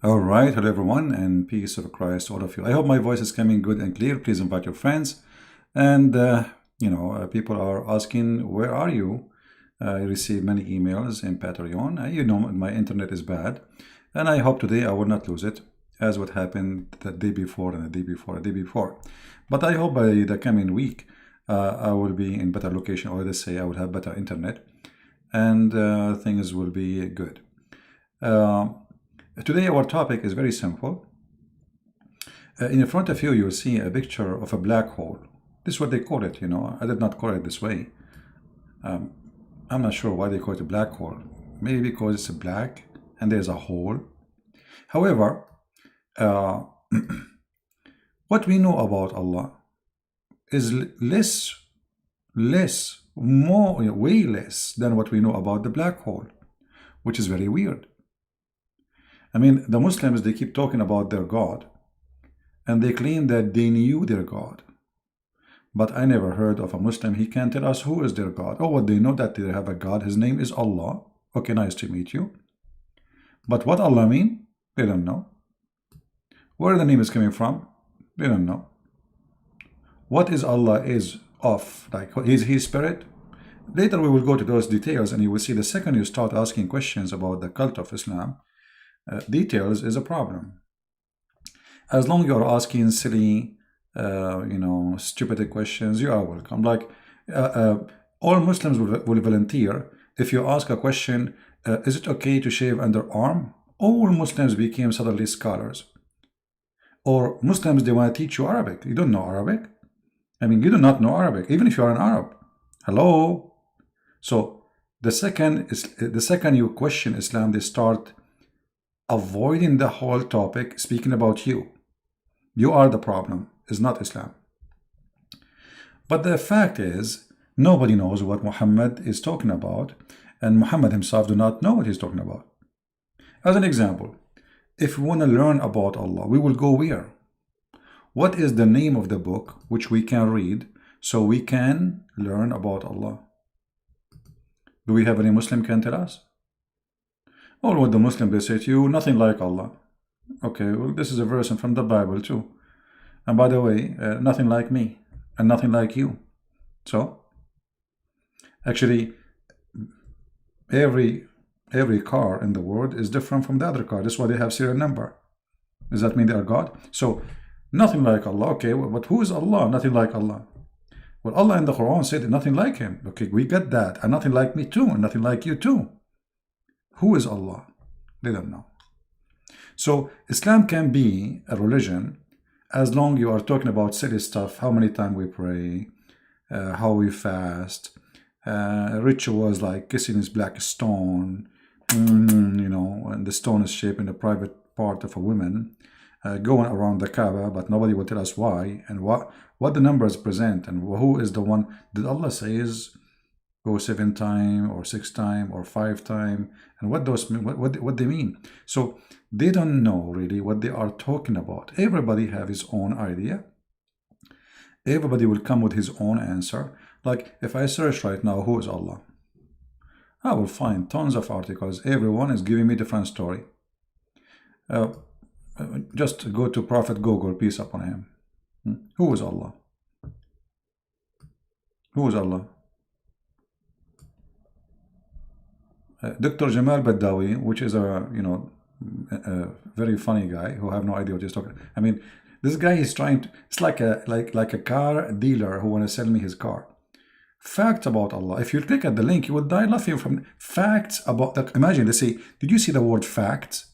All right, hello everyone, and peace of Christ to all of you. I hope my voice is coming good and clear. Please invite your friends. And people are asking, where are you? I receive many emails in Patreon. My internet is bad, and I hope today I will not lose it, as what happened the day before and the day before, the day before. But I hope by the coming week, I will be in better location, or let's say I will have better internet, and things will be good. Uh, Today our topic is very simple. In front of you, you'll see a picture of a black hole. This is what they call it, I did not call it this way. I'm not sure why they call it a black hole. Maybe because it's black and there's a hole. However, uh, what we know about Allah is way less than what we know about the black hole, which is very weird. I mean, the Muslims, they keep talking about their God, and they claim that they knew their God. But I never heard of a Muslim, he can tell us who is their God. Oh, what they know that they have a God, his name is Allah. Okay, nice to meet you. But what Allah mean? They don't know. Where the name is coming from? They don't know. What is Allah is of? Like, is he spirit? Later we will go to those details, and you will see the second you start asking questions about the cult of Islam, details is a problem. As long as you're asking silly, stupid questions, you are welcome. Like, all Muslims will volunteer. If you ask a question, is it okay to shave underarm? All Muslims became suddenly scholars. Or Muslims, they want to teach you Arabic. You don't know Arabic. I mean, you do not know Arabic, even if you are an Arab. Hello? So the second you question Islam, they start avoiding the whole topic, speaking about you. You are the problem, it's not Islam. But the fact is, nobody knows what Muhammad is talking about, and Muhammad himself do not know what he's talking about. As an example, if we want to learn about Allah, we will go where? What is the name of the book which we can read so we can learn about Allah? Do we have any Muslim can tell us? Or what the Muslim they say to you, nothing like Allah. Okay, well, this is a verse from the Bible too. And by the way, nothing like me and nothing like you. So, actually, every car in the world is different from the other car. That's why they have serial number. Does that mean they are God? So, nothing like Allah. Okay, but who is Allah? Nothing like Allah. Well, Allah in the Quran said nothing like him. Okay, we get that. And nothing like me too, and nothing like you too. Who is Allah? They don't know. So Islam can be a religion as long you are talking about silly stuff, how many times we pray, how we fast, rituals like kissing this black stone, and the stone is shaped in the private part of a woman, going around the Kaaba, but nobody will tell us why, and what the numbers present, and who is the one. Did Allah say is go 7 times or 6 times or 5 times, and what they mean? So they don't know really what they are talking about. Everybody have his own idea. Everybody will come with his own answer. Like if I search right now, who is Allah? I will find tons of articles. Everyone is giving me different story. Just go to Prophet Google, peace upon him. Who is Allah? Who is Allah? Dr. Jamal Badawi, which is a very funny guy who have no idea what he's talking. I mean, this guy is trying to. It's like a car dealer who want to sell me his car. Facts about Allah. If you click at the link, you would die laughing from facts about that. Imagine they say, "Did you see the word facts?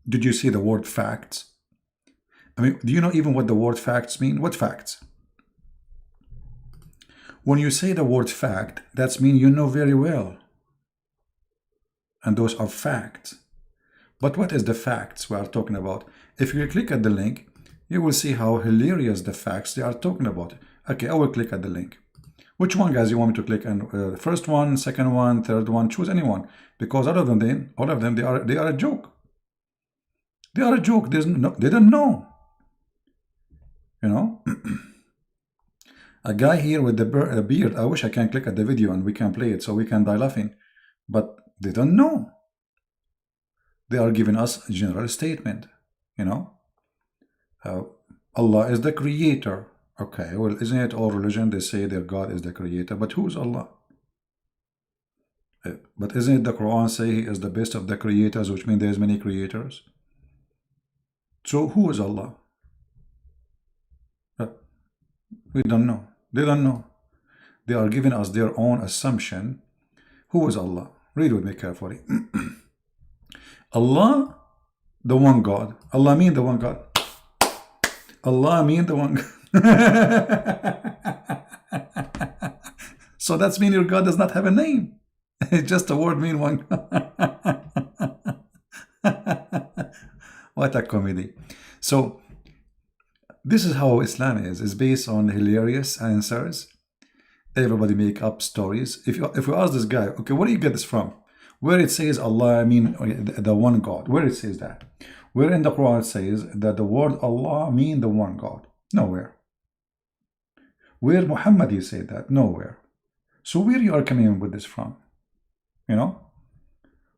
Did you see the word facts?" I mean, do you know even what the word facts mean? What facts? When you say the word fact, that's mean you know very well. And those are facts. But what is the facts we are talking about? If you click at the link, you will see how hilarious the facts they are talking about. Okay, I will click at the link. Which one, guys, you want me to click on? First one, second one, third one, choose anyone. Because all of them, they are a joke. They are a joke. They don't know. A guy here with the beard. I wish I can click at the video and we can play it so we can die laughing. But they don't know. They are giving us a general statement, you know. Uh, Allah is the creator. Okay, well, isn't it all religion? They say their God is the creator, but who is Allah? But isn't it the Quran say He is the best of the creators, which means there's many creators? So who is Allah? Uh, We don't know. They don't know. They are giving us their own assumption. Who is Allah? Read with me carefully. Allah, the one God. Allah mean the one God. Allah mean the one God. So that's mean your God does not have a name. It's just a word mean one God. What a comedy. So this is how Islam is. It's based on hilarious answers. Everybody make up stories. If we ask this guy, okay, where do you get this from? Where it says Allah, I mean the one God. Where it says that? Where in the Quran it says that the word Allah mean the one God? Nowhere. Where Muhammad you say that? Nowhere. So where you are coming with this from? You know?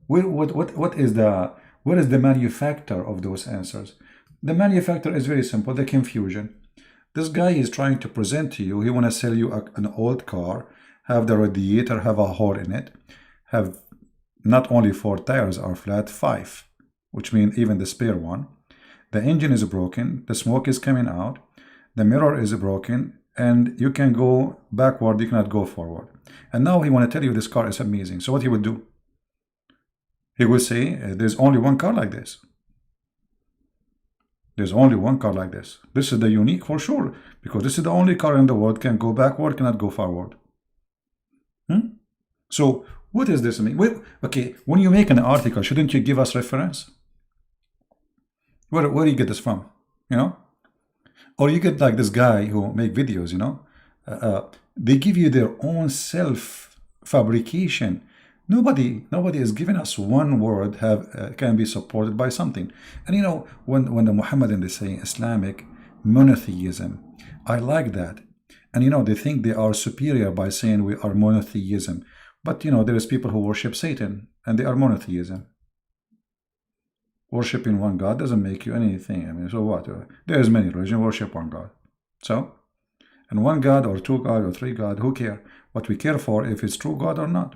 What is the manufacturer of those answers? The manufacturer is very simple, the confusion. This guy is trying to present to you, he want to sell you an old car, have the radiator, have a hole in it, have not only 4 tires are flat, 5, which means even the spare one. The engine is broken, the smoke is coming out, the mirror is broken, and you can go backward, you cannot go forward. And now he want to tell you this car is amazing. So what he would do? He will say, there's only one car like this. There's only one car like this. This is the unique for sure, because this is the only car in the world can go backward, cannot go forward. So what does this mean? Well, okay, when you make an article, shouldn't you give us reference? Where do you get this from? You know? Or you get like this guy who make videos, you know? They give you their own self-fabrication. Nobody is giving us one word can be supported by something. And you know, when the Muhammadan they say Islamic monotheism, I like that. And you know, they think they are superior by saying we are monotheism. But you know, there is people who worship Satan and they are monotheism. Worshipping one God doesn't make you anything. I mean, so what? There is many religions, worship one God. So, and one God or 2 God or 3 God, who care? What we care for if it's true God or not.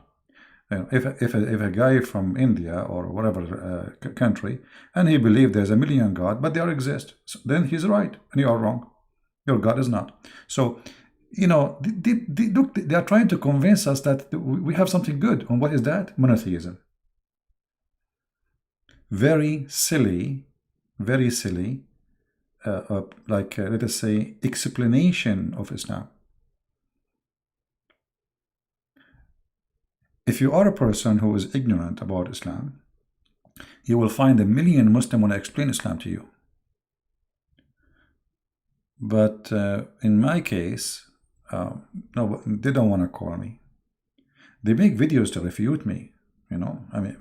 If a guy from India or whatever country, and he believes there's a million God, but there exist, so then he's right and you are wrong. Your God is not. So, you know, they are trying to convince us that we have something good. And what is that? Monotheism. Very silly, like let us say, explanation of Islam. If you are a person who is ignorant about Islam, you will find a million Muslims want to explain Islam to you. But in my case, no, they don't want to call me. They make videos to refute me. You know, I mean,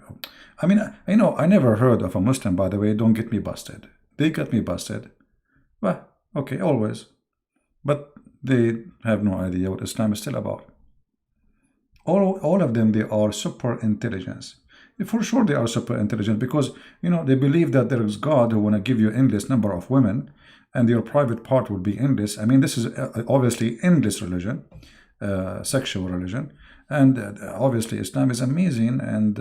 you know, I never heard of a Muslim, by the way, don't get me busted. They got me busted. Well, okay, always. But they have no idea what Islam is still about. All of them, they are super intelligence. For sure they are super intelligent because, you know, they believe that there is God who want to give you endless number of women and your private part will be endless. I mean, this is obviously endless religion, sexual religion. And obviously Islam is amazing and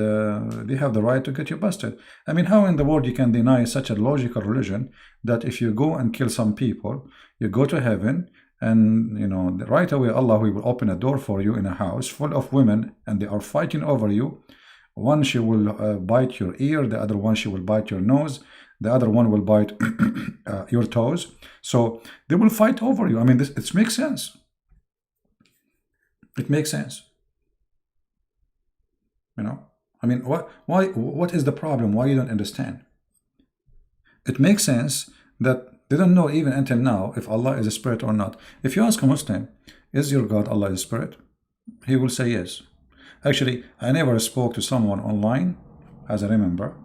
they have the right to get you busted. I mean, how in the world you can deny such a logical religion that if you go and kill some people, you go to heaven and, you know, right away Allah will open a door for you in a house full of women and they are fighting over you. One, she will bite your ear, the other one, she will bite your nose, the other one will bite your toes. So they will fight over you. I mean, it makes sense. It makes sense. You know, I mean, what is the problem? Why you don't understand? It makes sense that they don't know even until now if Allah is a spirit or not. If you ask a Muslim, is your God Allah is a spirit? He will say yes. Actually, I never spoke to someone online, as I remember.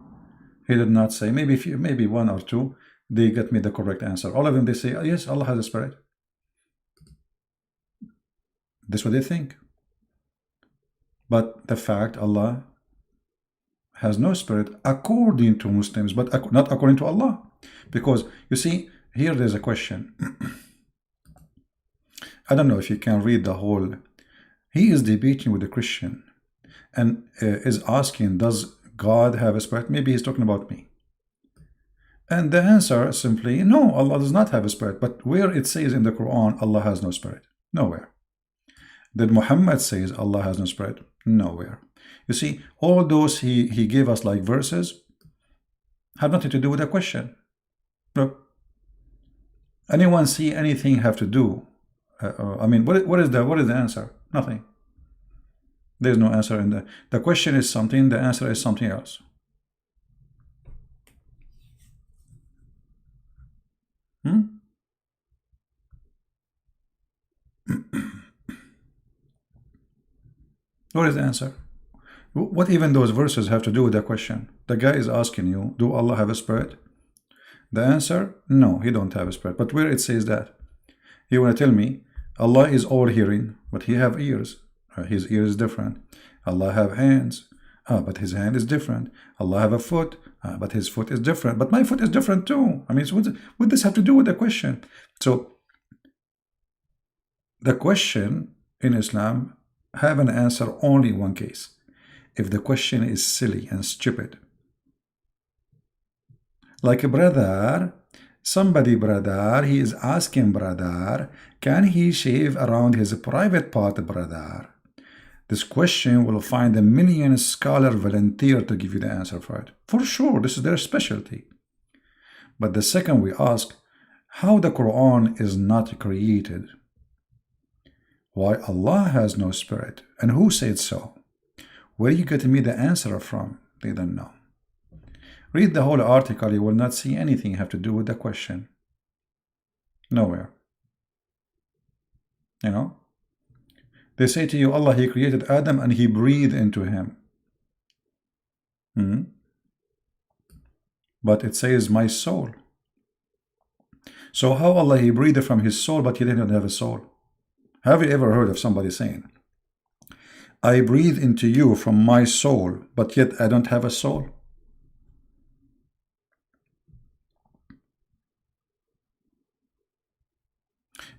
He did not say, maybe 1 or 2, they get me the correct answer. All of them, they say, yes, Allah has a spirit. That's what they think. But the fact Allah has no spirit according to Muslims, but not according to Allah. Because you see, here there's a question. I don't know if you can read the whole. He is debating with a Christian and is asking, does God have a spirit? Maybe he's talking about me. And the answer is simply, no, Allah does not have a spirit. But where it says in the Quran, Allah has no spirit? Nowhere. Did Muhammad says Allah has no spirit? Nowhere. You see, all those he gave us like verses have nothing to do with the question. Look, anyone see anything have to do? I mean, what is the answer? Nothing. There's no answer in the question is something, the answer is something else. What is the answer? What even those verses have to do with the question? The guy is asking you, do Allah have a spirit? The answer, no, he don't have a spirit. But where it says that? You want to tell me Allah is all hearing, but he have ears. His ear is different. Allah have hands, but his hand is different. Allah have a foot, but his foot is different. But my foot is different too. I mean, so what does this have to do with the question? So the question in Islam have an answer only one case. If the question is silly and stupid. Like a brother, somebody brother, he is asking brother, can he shave around his private part, brother? This question will find a million scholar volunteer to give you the answer for it. For sure, this is their specialty. But the second we ask, how the Quran is not created? Why Allah has no spirit? And who said so? Where you get me the answer from? They don't know. Read the whole article, you will not see anything have to do with the question. Nowhere. You know? They say to you, Allah, he created Adam and he breathed into him. But it says, my soul. So how Allah, he breathed from his soul, but he didn't have a soul? Have you ever heard of somebody saying, I breathe into you from my soul, but yet I don't have a soul?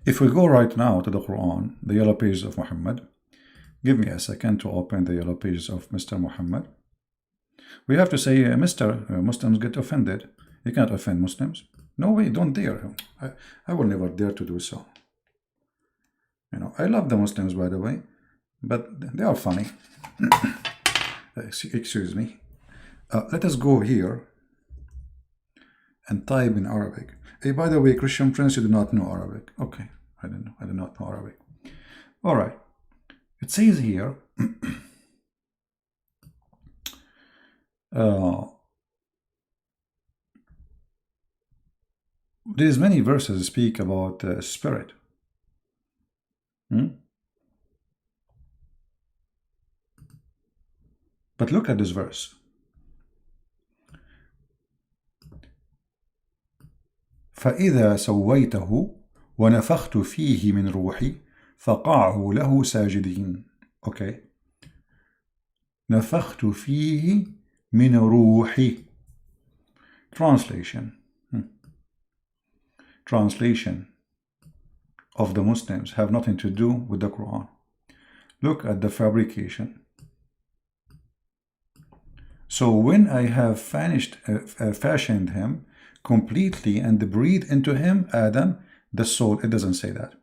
If we go right now to the Quran, the yellow pages of Muhammad, give me a second to open the yellow pages of Mr. Muhammad. We have to say, Mr. Muslims get offended. You can't offend Muslims. No way, don't dare. I will never dare to do so. You know, I love the Muslims, by the way, but they are funny. Excuse me. Let us go here and type in Arabic. Hey, by the way, Christian friends, you do not know Arabic. Okay, I don't know. I do not know Arabic. All right. It says here, there's many verses speak about spirit. But look at this verse. فإذا سويته ونفخت فيه من روحي فقعوا له ساجدين. Okay. نفخت فيه من روحي. Translation. Translation of the Muslims have nothing to do with the Quran. Look at the fabrication. So when I have fashioned him completely and breathed into him, Adam, the soul, it doesn't say that.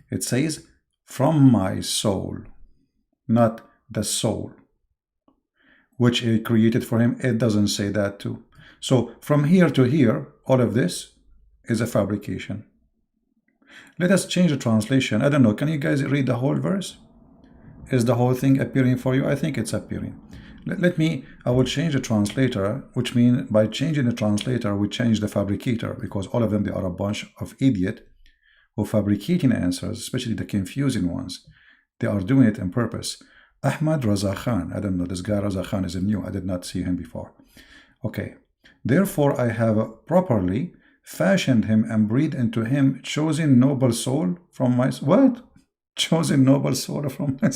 It says, from my soul, not the soul, which I created for him. It doesn't say that too. So from here to here, all of this is a fabrication. Let us change the translation. I don't know. Can you guys read the whole verse? Is the whole thing appearing for you? I think it's appearing. I will change the translator, which means by changing the translator, we change the fabricator, because all of them, they are a bunch of idiots who fabricating answers, especially the confusing ones. They are doing it on purpose. Ahmad Raza Khan, I don't know, this guy Raza Khan is new. I did not see him before. Okay. Therefore, I have properly fashioned him and breathed into him, chosen noble soul from my... What? Chosen noble soul from my...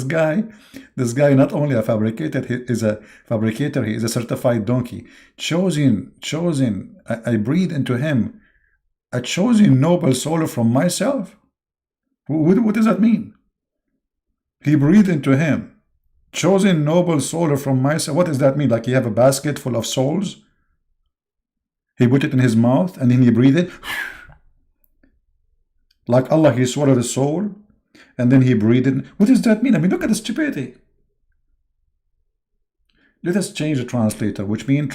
this guy not only a fabricator, he is a fabricator, he is a certified donkey. Chosen, I breathe into him, a chosen noble soul from myself. What does that mean? He breathed into him, chosen noble soul from myself. What does that mean? Like he have a basket full of souls? He put it in his mouth and then he breathed it. Like Allah, he swallowed a soul and then he breathed it. What does that mean? I mean, look at the stupidity. Let us change the translator, which means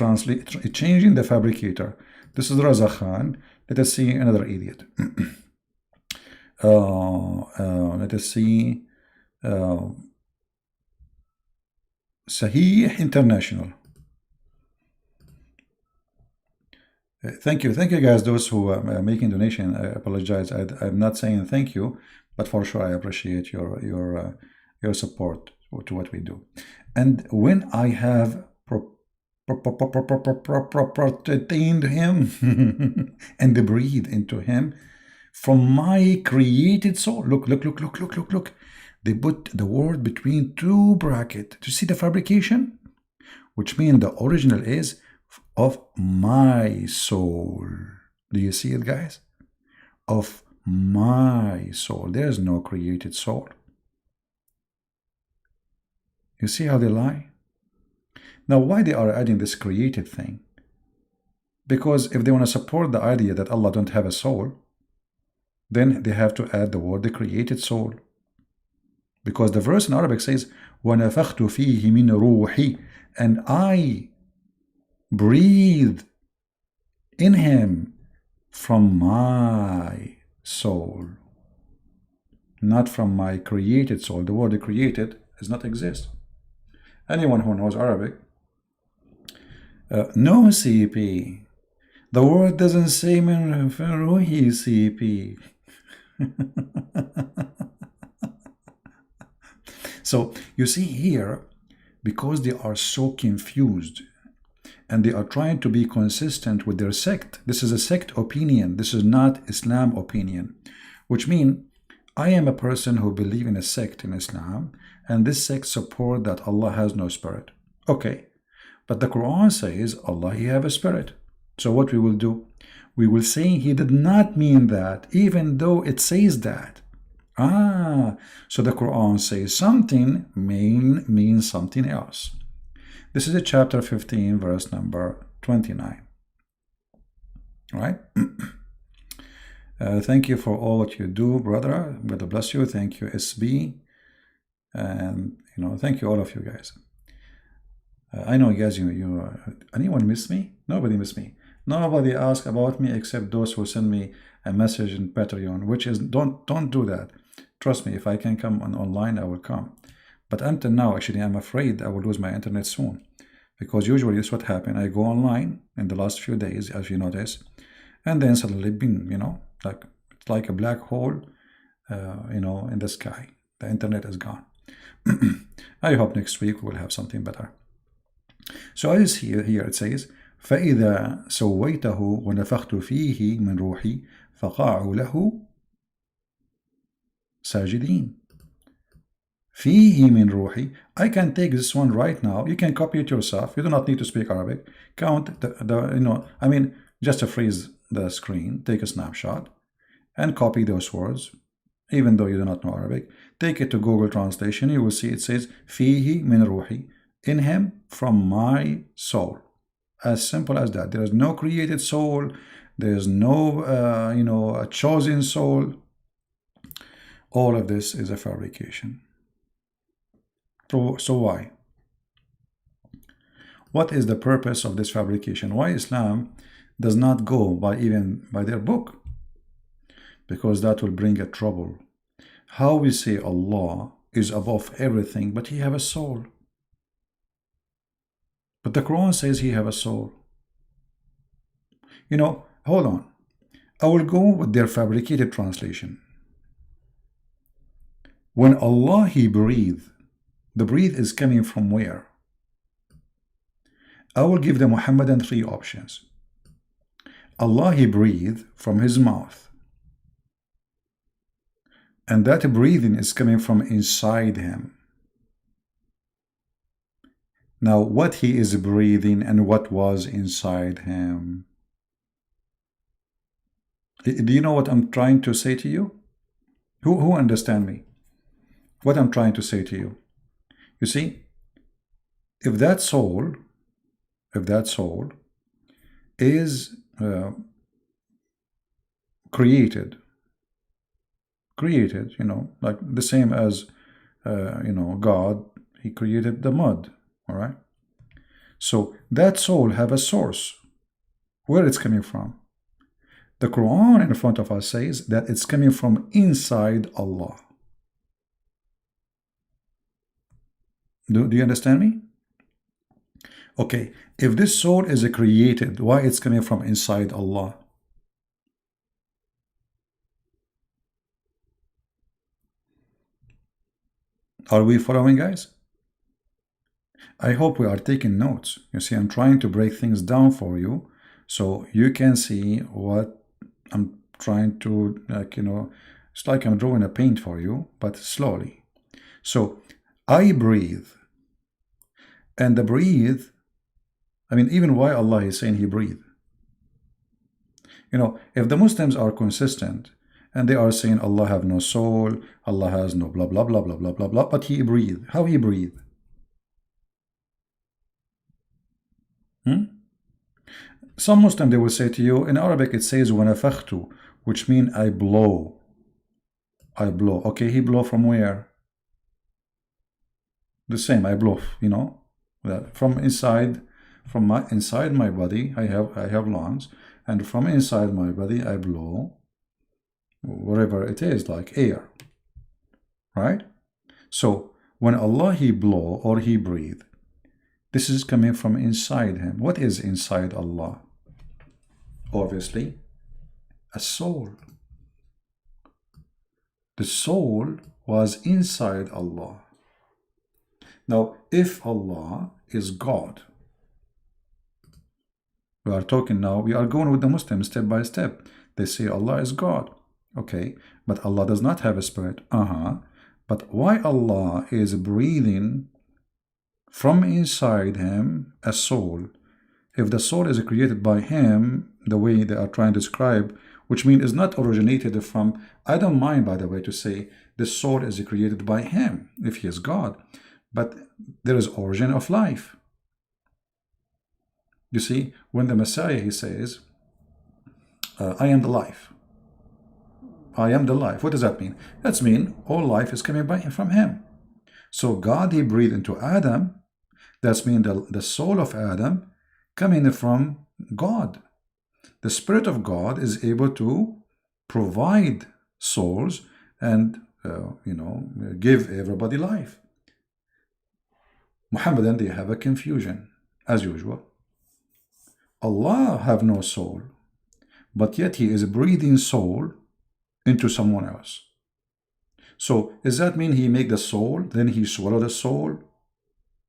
changing the fabricator. This is Raza Khan. Let us see another idiot. Let us see Sahih International. Thank you guys, those who are making donation. I apologize, I'm not saying thank you, but for sure I appreciate your support to what we do. And when I have protained him and breathe into him from my created soul. Look. They put the word between two brackets. Do you see the fabrication? Which means the original is of my soul. Do you see it, guys? Of my soul. There's no created soul. You see how they lie? Now, why they are adding this created thing? Because if they want to support the idea that Allah don't have a soul, then they have to add the word the created soul. Because the verse in Arabic says, وَنَفَخْتُ فِيهِ مِنْ رُوحِي, and I breathe in him from my soul, not from my created soul. The word created does not exist. Anyone who knows Arabic, no CP. The word doesn't say min ruhi CP. So you see here, because they are so confused and they are trying to be consistent with their sect. This is a sect opinion. This is not Islam opinion, which means I am a person who believes in a sect in Islam, and this sect support that Allah has no spirit. Okay, but the Quran says Allah, he have a spirit. So what we will do? We will say he did not mean that, even though it says that. So the Quran says something means something else. This is a chapter 15, verse number 29. Right? Thank you for all what you do, brother. God bless you. Thank you, SB. And, thank you, all of you guys. I know, guys, anyone miss me? Nobody miss me. Nobody ask about me except those who send me a message in Patreon, which is, don't do that. Trust me, if I can come online, I will come. But until now, actually, I'm afraid I will lose my internet soon. Because usually this is what happened. I go online in the last few days, as you notice, and then suddenly, bing, it's like a black hole, in the sky. The internet is gone. I hope next week we will have something better. So as here it says, فَإِذَا سَوَّيْتَهُ وَنَفَخْتُ فِيهِ مِنْ رُوحِي فَقَعُوا لَهُ ساجدين. فيه من روحي. I can take this one right now. You can copy it yourself. You do not need to speak Arabic. Count just to freeze the screen. Take a snapshot and copy those words, even though you do not know Arabic. Take it to Google Translation. You will see it says فيه من روحي, in him from my soul. As simple as that. There is no created soul. There is no a chosen soul. All of this is a fabrication. So why? What is the purpose of this fabrication? Why Islam does not go by their book? Because that will bring a trouble. How we say Allah is above everything, but he have a soul. But the Quran says he have a soul. Hold on. I will go with their fabricated translation. When Allah, he breathe, the breathe is coming from where? I will give the Muhammadan 3 options. Allah, he breathe from his mouth. And that breathing is coming from inside him. Now, what he is breathing and what was inside him. Do you know what I'm trying to say to you? Who understand me? What I'm trying to say to you? You see, if that soul is created, you know, like the same as, you know, God, he created the mud, all right? So that soul have a source, where it's coming from. The Quran in front of us says that it's coming from inside Allah. Do you understand me? Okay, if this soul is created, why it's coming from inside Allah? Are we following, guys? I hope we are taking notes. You see, I'm trying to break things down for you so you can see what I'm trying to, like, you know, it's like I'm drawing a paint for you, but slowly. So I breathe, and the breathe, I mean, even why Allah is saying he breathe. You know, if the Muslims are consistent and they are saying Allah have no soul, Allah has no blah blah blah blah blah blah blah, but he breathe. How he breathe? Some Muslim, they will say to you, in Arabic it says وَنَفَخْتُ, which means I blow. I blow. Okay, he blow from where? The same, I blow, you know, from inside, inside my body, I have lungs, and from inside my body I blow whatever it is, like air, right? So when Allah he blow or he breathe, this is coming from inside him. What is inside Allah? Obviously, a soul. The soul was inside Allah. Now, if Allah is God, we are talking now, we are going with the Muslims step by step. They say Allah is God. Okay, but Allah does not have a spirit. But why Allah is breathing from inside him a soul? If the soul is created by him, the way they are trying to describe, which means is not originated from, I don't mind, by the way, to say the soul is created by him, if he is God, but there is origin of life. You see, when the Messiah, he says, I am the life. I am the life. What does that mean? That means all life is coming from him. So God, he breathed into Adam. That means the soul of Adam coming from God. The Spirit of God is able to provide souls and, you know, give everybody life. Muhammadan, they have a confusion, as usual. Allah have no soul, but yet he is breathing soul into someone else. So does that mean he make the soul, then he swallow the soul,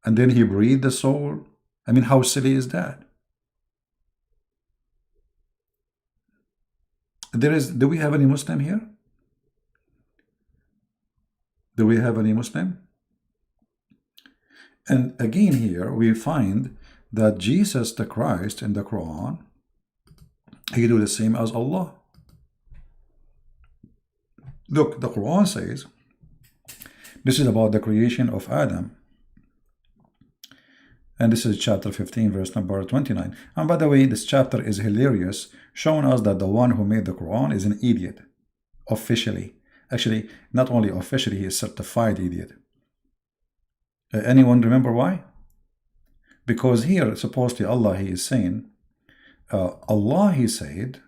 and then he breathe the soul? I mean, how silly is that? Do we have any Muslim here? Do we have any Muslim? And again here we find that Jesus the Christ in the Quran, he do the same as Allah. Look, the Quran says, this is about the creation of Adam. And this is chapter 15, verse number 29. And by the way, this chapter is hilarious, showing us that the one who made the Quran is an idiot, officially. Actually, not only officially, he is certified idiot. Anyone remember why? Because here, supposedly Allah, he is saying, Allah, he said,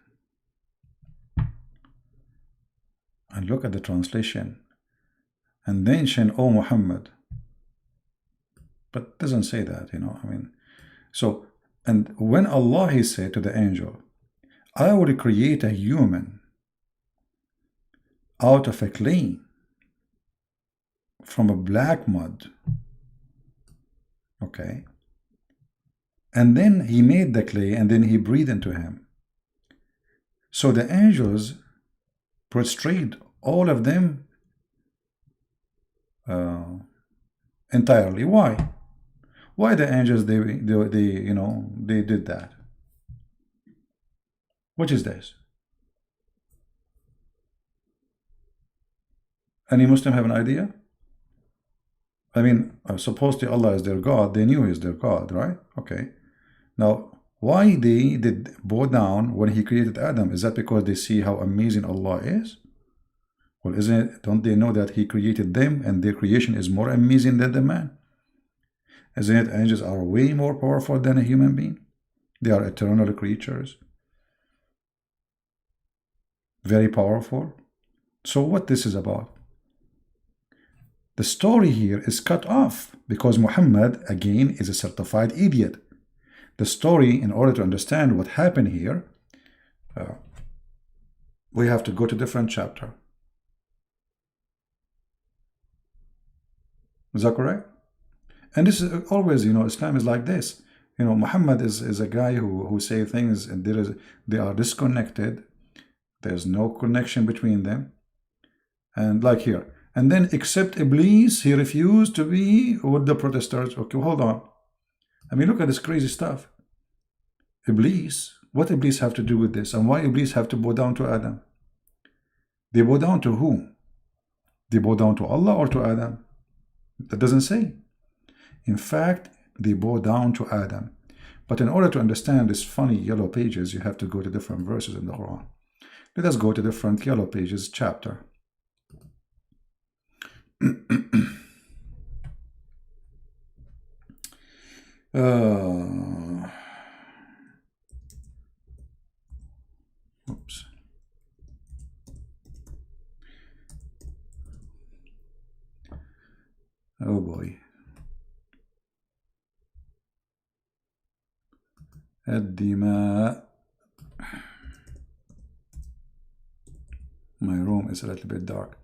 and look at the translation, and mention, O Muhammad. But it doesn't say that, you know, I mean. So, and when Allah, he said to the angel, I will create a human out of a clay from a black mud. Okay. And then he made the clay and then he breathed into him. So the angels prostrate, all of them entirely. Why? Why the angels, they did that? Which is this? Any Muslim have an idea? I mean, supposedly Allah is their God. They knew He's their God, right? Okay. Now, why they did bow down when He created Adam? Is that because they see how amazing Allah is? Well, isn't it? Don't they know that He created them and their creation is more amazing than the man? Isn't it? Angels are way more powerful than a human being. They are eternal creatures. Very powerful. So what this is about? The story here is cut off because Muhammad, again, is a certified idiot. The story, in order to understand what happened here, we have to go to different chapter. Is that correct? And this is always, Islam is like this. Muhammad is a guy who say things and they are disconnected. There's no connection between them. And like here. And then except Iblis, he refused to be with the protesters. Okay, hold on. I mean, look at this crazy stuff. Iblis, what Iblis have to do with this? And why Iblis have to bow down to Adam? They bow down to who? They bow down to Allah or to Adam? That doesn't say. In fact, they bow down to Adam. But in order to understand these funny yellow pages, you have to go to different verses in the Quran. Let us go to different yellow pages chapter. Oops. Oh boy. الدماء. My room is a little bit dark.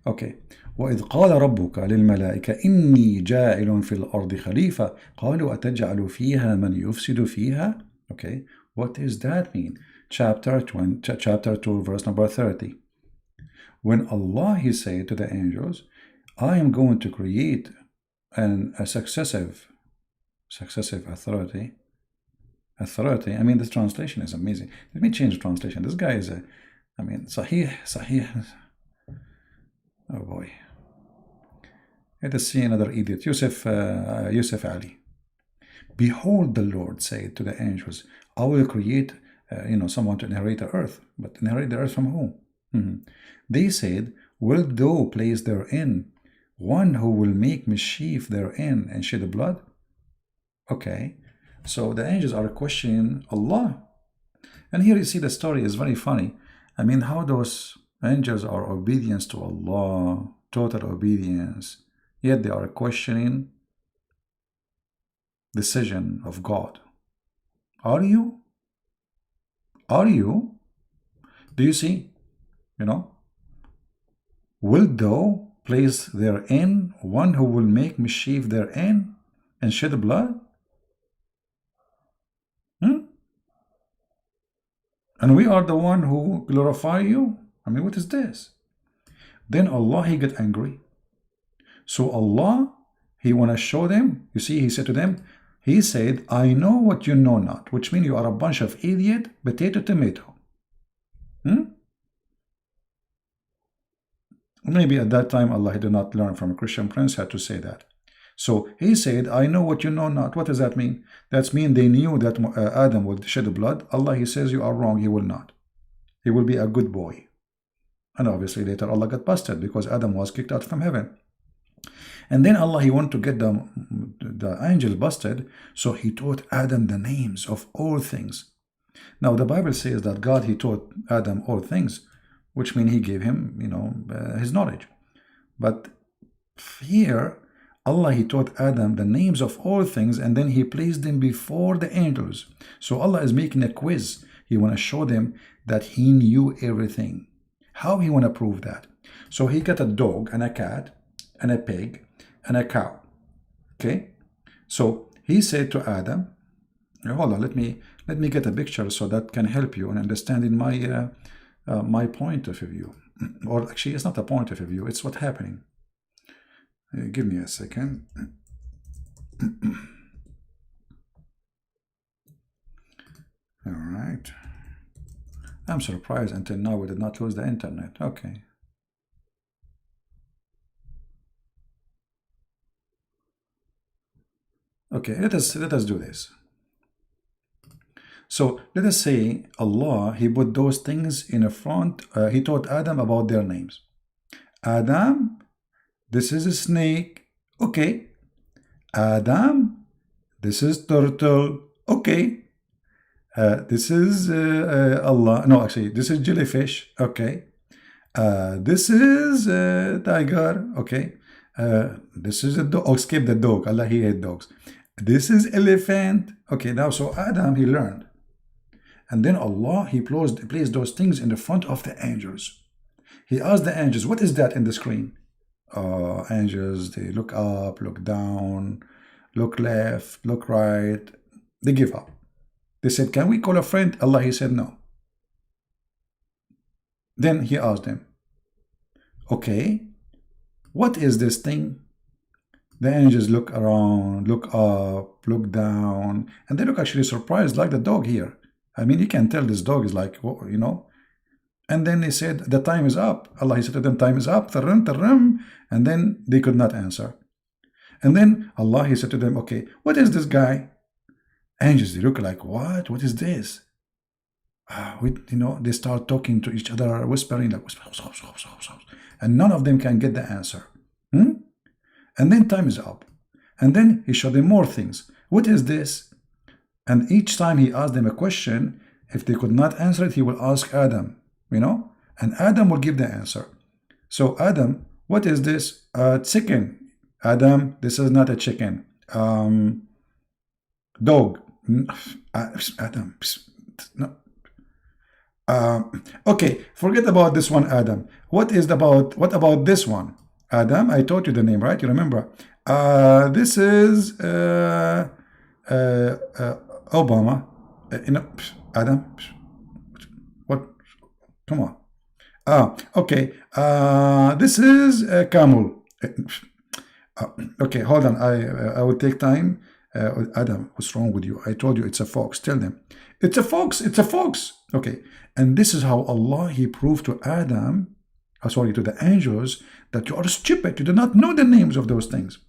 Okay. وإذ قال ربك للملائكة إني جاعل في الأرض خليفة قالوا أتجعل فيها من يفسد فيها. Okay. What does that mean? Chapter 2, verse number 30. When Allah, He said to the angels, I am going to create a successive authority. I mean, this translation is amazing. Let me change the translation. This guy is Sahih. Oh boy. Let us see another idiot. Yusuf Ali. Behold, the Lord said to the angels, I will create someone to inherit the earth. But inherit the earth from whom? They said, wilt thou place therein one who will make mischief therein and shed blood? Okay. So the angels are questioning Allah. And here you see the story is very funny. I mean, how those angels are obedience to Allah, total obedience, yet they are questioning decision of God. Are you? Are you? Do you see? Wilt thou place therein one who will make mischief therein and shed blood? And we are the one who glorify you? I mean, what is this? Then Allah, He get angry. So Allah, He want to show them. You see, He said to them, He said, I know what you know not, which means you are a bunch of idiot, potato, tomato. Maybe at that time Allah did not learn from a Christian prince how to say that. So He said, I know what you know not. What does that mean? That means they knew that Adam would shed blood. Allah, He says, you are wrong. He will not. He will be a good boy. And obviously later Allah got busted because Adam was kicked out from heaven. And then Allah, He wanted to get the angel busted. So He taught Adam the names of all things. Now the Bible says that God, He taught Adam all things, which means He gave him, his knowledge. But here, Allah, He taught Adam the names of all things, and then He placed them before the angels. So Allah is making a quiz. He want to show them that He knew everything. How He want to prove that? So He got a dog and a cat and a pig and a cow. Okay? So He said to Adam, hold on, let me get a picture so that can help you in understanding my point of view. Or actually, it's not a point of view, it's what's happening. Give me a second. All right. I'm surprised until now we did not lose the internet. Okay. Okay, let us do this. So let us say Allah, He put those things in a front. He taught Adam about their names. Adam, this is a snake. Okay. Adam, this is turtle. Okay. This is Allah. No, actually, this is jellyfish. Okay. This is tiger. Okay. This is a dog. Oh, skip the dog. Allah, He hate dogs. This is elephant. Okay. Now, so Adam, he learned. And then Allah, He placed those things in the front of the angels. He asked the angels, what is that in the screen? Angels, they look up, look down, look left, look right. They give up. They said, can we call a friend? Allah, He said no. Then He asked them, okay, what is this thing? The angels look around, look up, look down, and they look actually surprised like the dog here. I mean, you can tell this dog is like, you know. And then they said, the time is up. Allah, He said to them, time is up. Tarram, tarram. And then they could not answer. And then Allah, He said to them, okay, what is this guy? Angels, they look like, what? What is this? They start talking to each other, whispering like, whisper, and none of them can get the answer. And then time is up. And then He showed them more things. What is this? And each time He asked them a question, if they could not answer it, He will ask Adam, and Adam will give the answer. So Adam, what is this? Chicken. Adam, this is not a chicken. Dog. Adam. No. Okay, forget about this one, Adam. What about this one? Adam, I taught you the name, right? You remember? This is Obama. Adam. What? Come on. Okay. This is Camel. Okay, hold on. I will take time. Adam, what's wrong with you? I told you it's a fox. Tell them. It's a fox. It's a fox. Okay. And this is how Allah, He proved to Adam, to the angels, that you are stupid. You do not know the names of those things.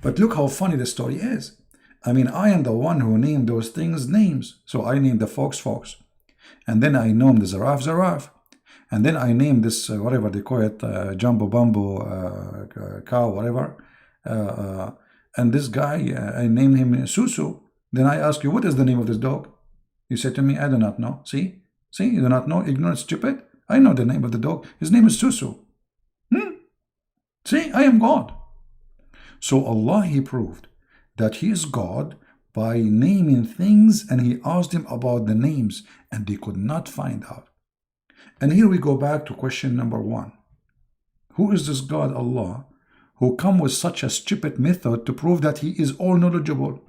But look how funny the story is. I mean, I am the one who named those things names. So I named the fox, fox. And then I named the giraffe, giraffe. And then I named this, whatever they call it, jumbo bumbo cow, whatever. And this guy, I named him Susu. Then I ask you, what is the name of this dog? You say to me, I do not know. See, you do not know, ignorant, stupid. I know the name of the dog. His name is Susu. See, I am God. So Allah, He proved that He is God by naming things, and He asked them about the names, and they could not find out. And here we go back to question number 1. Who is this God, Allah, who come with such a stupid method to prove that He is all knowledgeable?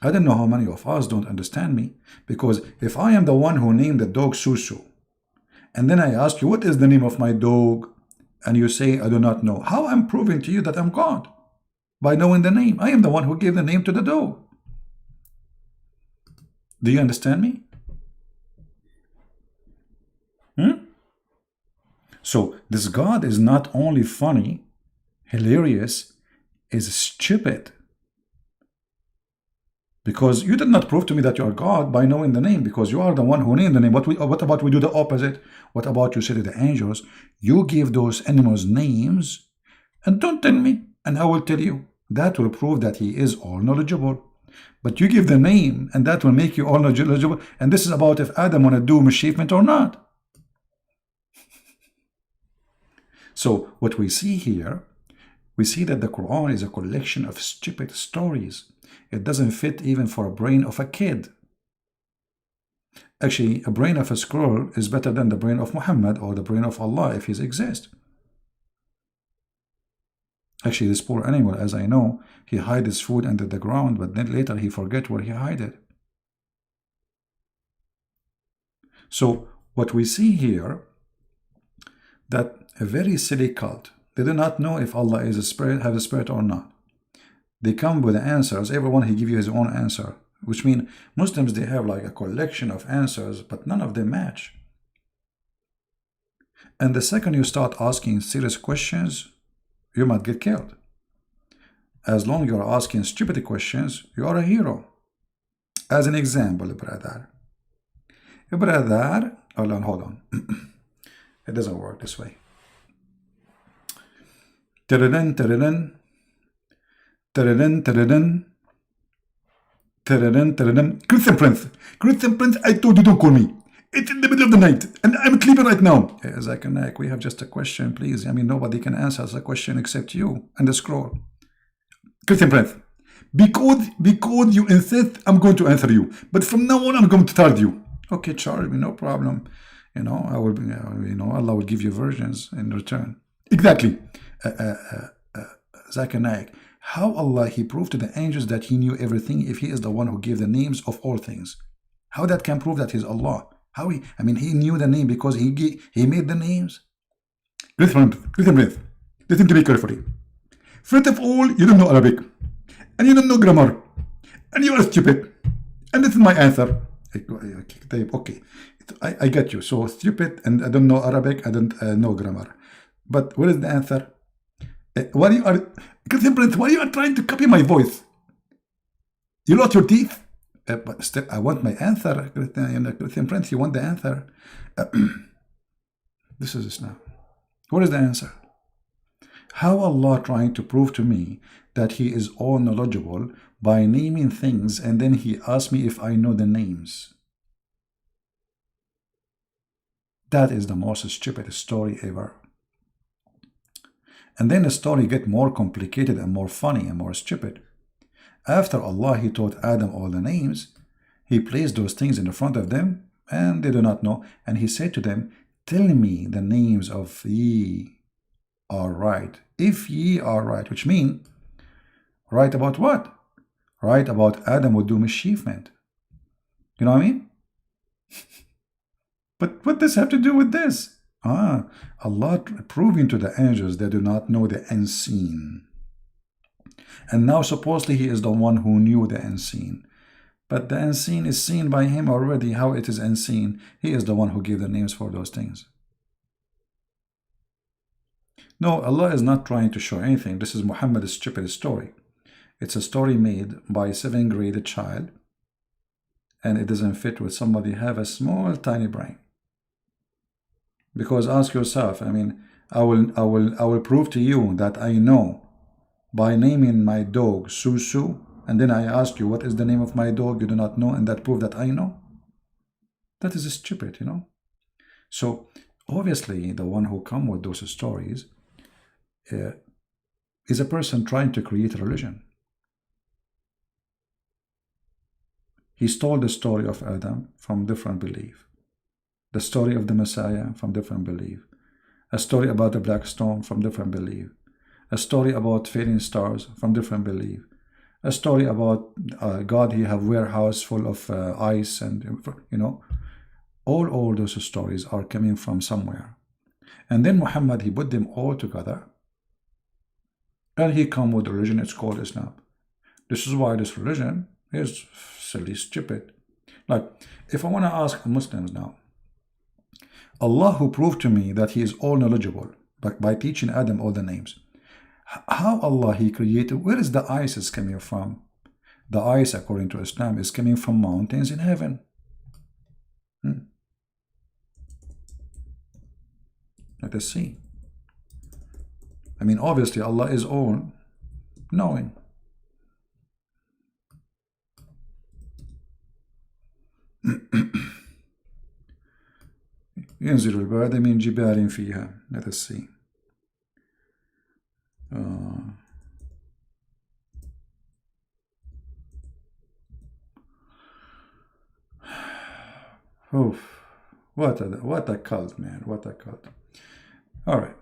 I don't know how many of us don't understand me, because if I am the one who named the dog Susu, and then I ask you, what is the name of my dog? And you say, I do not know. How I'm proving to you that I'm God? By knowing the name. I am the one who gave the name to the dog. Do you understand me? So this God is not only funny, hilarious, is stupid. Because you did not prove to me that you are God by knowing the name, because you are the one who named the name. What about we do the opposite? What about you say to the angels, you give those animals names, and don't tell me, and I will tell you. That will prove that He is all knowledgeable. But you give the name, and that will make you all knowledgeable. And this is about if Adam want to do mischievement or not. So what we see here, we see that the Quran is a collection of stupid stories. It doesn't fit even for a brain of a kid. Actually, a brain of a squirrel is better than the brain of Muhammad or the brain of Allah if he exists. Actually, this poor animal, as I know, he hide his food under the ground, but then later he forget where he hide it. So what we see here, that a very silly cult, they do not know if Allah is a spirit, have a spirit or not. They come with answers. Everyone, he give you his own answer, which means Muslims, they have like a collection of answers, but none of them match. And the second you start asking serious questions, you might get killed. As long as you're asking stupid questions, you are a hero. As an example, brother. Brother, hold on. It doesn't work this way. Tadadun, tadadun. Tadadun, tadadun. Tadadun, tadadun. Christian Prince. Christian Prince, I told you don't call me. It's in the middle of the night, and I'm sleeping right now. Zakanak, we have just a question, please. I mean, nobody can answer the question except you and the scroll. Christian Prince, because you insist, I'm going to answer you. But from now on, I'm going to charge you. Okay, charge me, no problem. You know, I will. You know, Allah will give you versions in return. Exactly. Zakanak, how Allah He proved to the angels that He knew everything if He is the one who gave the names of all things? How that can prove that He's Allah? How He? I mean, He knew the name because He made the names. Listen, listen to me carefully. First of all, you don't know Arabic, and you don't know grammar, and you are stupid. And this is my answer. Okay, I get you. So stupid, and I don't know Arabic, I don't know grammar. But what is the answer? Why you are, Christian Prince? Why you are trying to copy my voice? You lost your teeth. But still, I want my answer, Christian Prince. You want the answer? This is this now. What is the answer? How Allah trying to prove to me that He is all knowledgeable by naming things, and then He asked me if I know the names? That is the most stupid story ever. And then the story get more complicated and more funny and more stupid. After Allah He taught Adam all the names, He placed those things in the front of them, and they do not know. And He said to them, tell me the names of ye are right. If ye are right, which mean right about what? Right about Adam would do mischievement. You know what I mean? But what does have to do with this? Allah proving to the angels they do not know the unseen. And now supposedly He is the one who knew the unseen. But the unseen is seen by Him already. How it is unseen? He is the one who gave the names for those things. No, Allah is not trying to show anything. This is Muhammad's stupid story. It's a story made by a 7th grade child, and it doesn't fit with somebody have a small tiny brain. Because ask yourself, I mean, I will prove to you that I know by naming my dog Susu, and then I ask you what is the name of my dog, you do not know, and that prove that I know. That is stupid, you know. So obviously the one who come with those stories is a person trying to create a religion. He stole the story of Adam from different belief, the story of the Messiah from different belief, a story about the black stone from different belief, a story about fading stars from different belief, a story about God, He have warehouse full of ice, and you know, all those stories are coming from somewhere. And then Muhammad, he put them all together, and he come with a religion. It's called Islam. This is why this religion is silly, stupid. Like, if I want to ask Muslims now, Allah who proved to me that He is all knowledgeable by teaching Adam all the names, how Allah He created, where is the ice is coming from? The ice, according to Islam, is coming from mountains in heaven. Let us see. I mean, obviously Allah is all knowing. ينزل البعد من جبال فيها. Let us see. What a cult, man. What a cult. All right.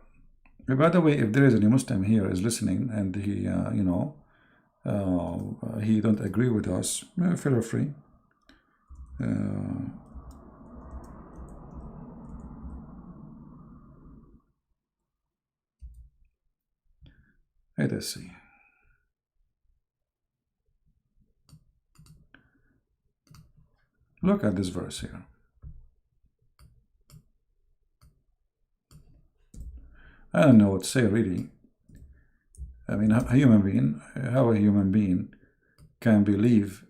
By the way, if there is any Muslim here is listening and he, you know, he don't agree with us, feel free. Let us see. Look at this verse here. I don't know what to say really. I mean, how a human being can believe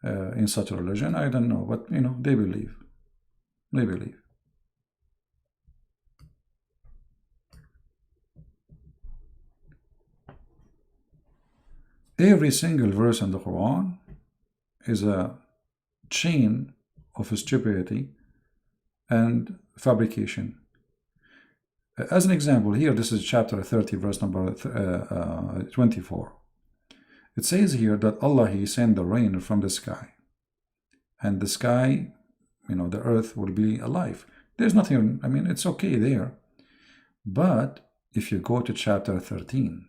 in such a religion, I don't know, but you know, they believe. They believe. Every single verse in the Quran is a chain of stupidity and fabrication. As an example, here, this is chapter 30, verse number 24. It says here that Allah, He sent the rain from the sky. And the sky, you know, the earth will be alive. There's nothing, I mean, it's okay there. But if you go to chapter 13,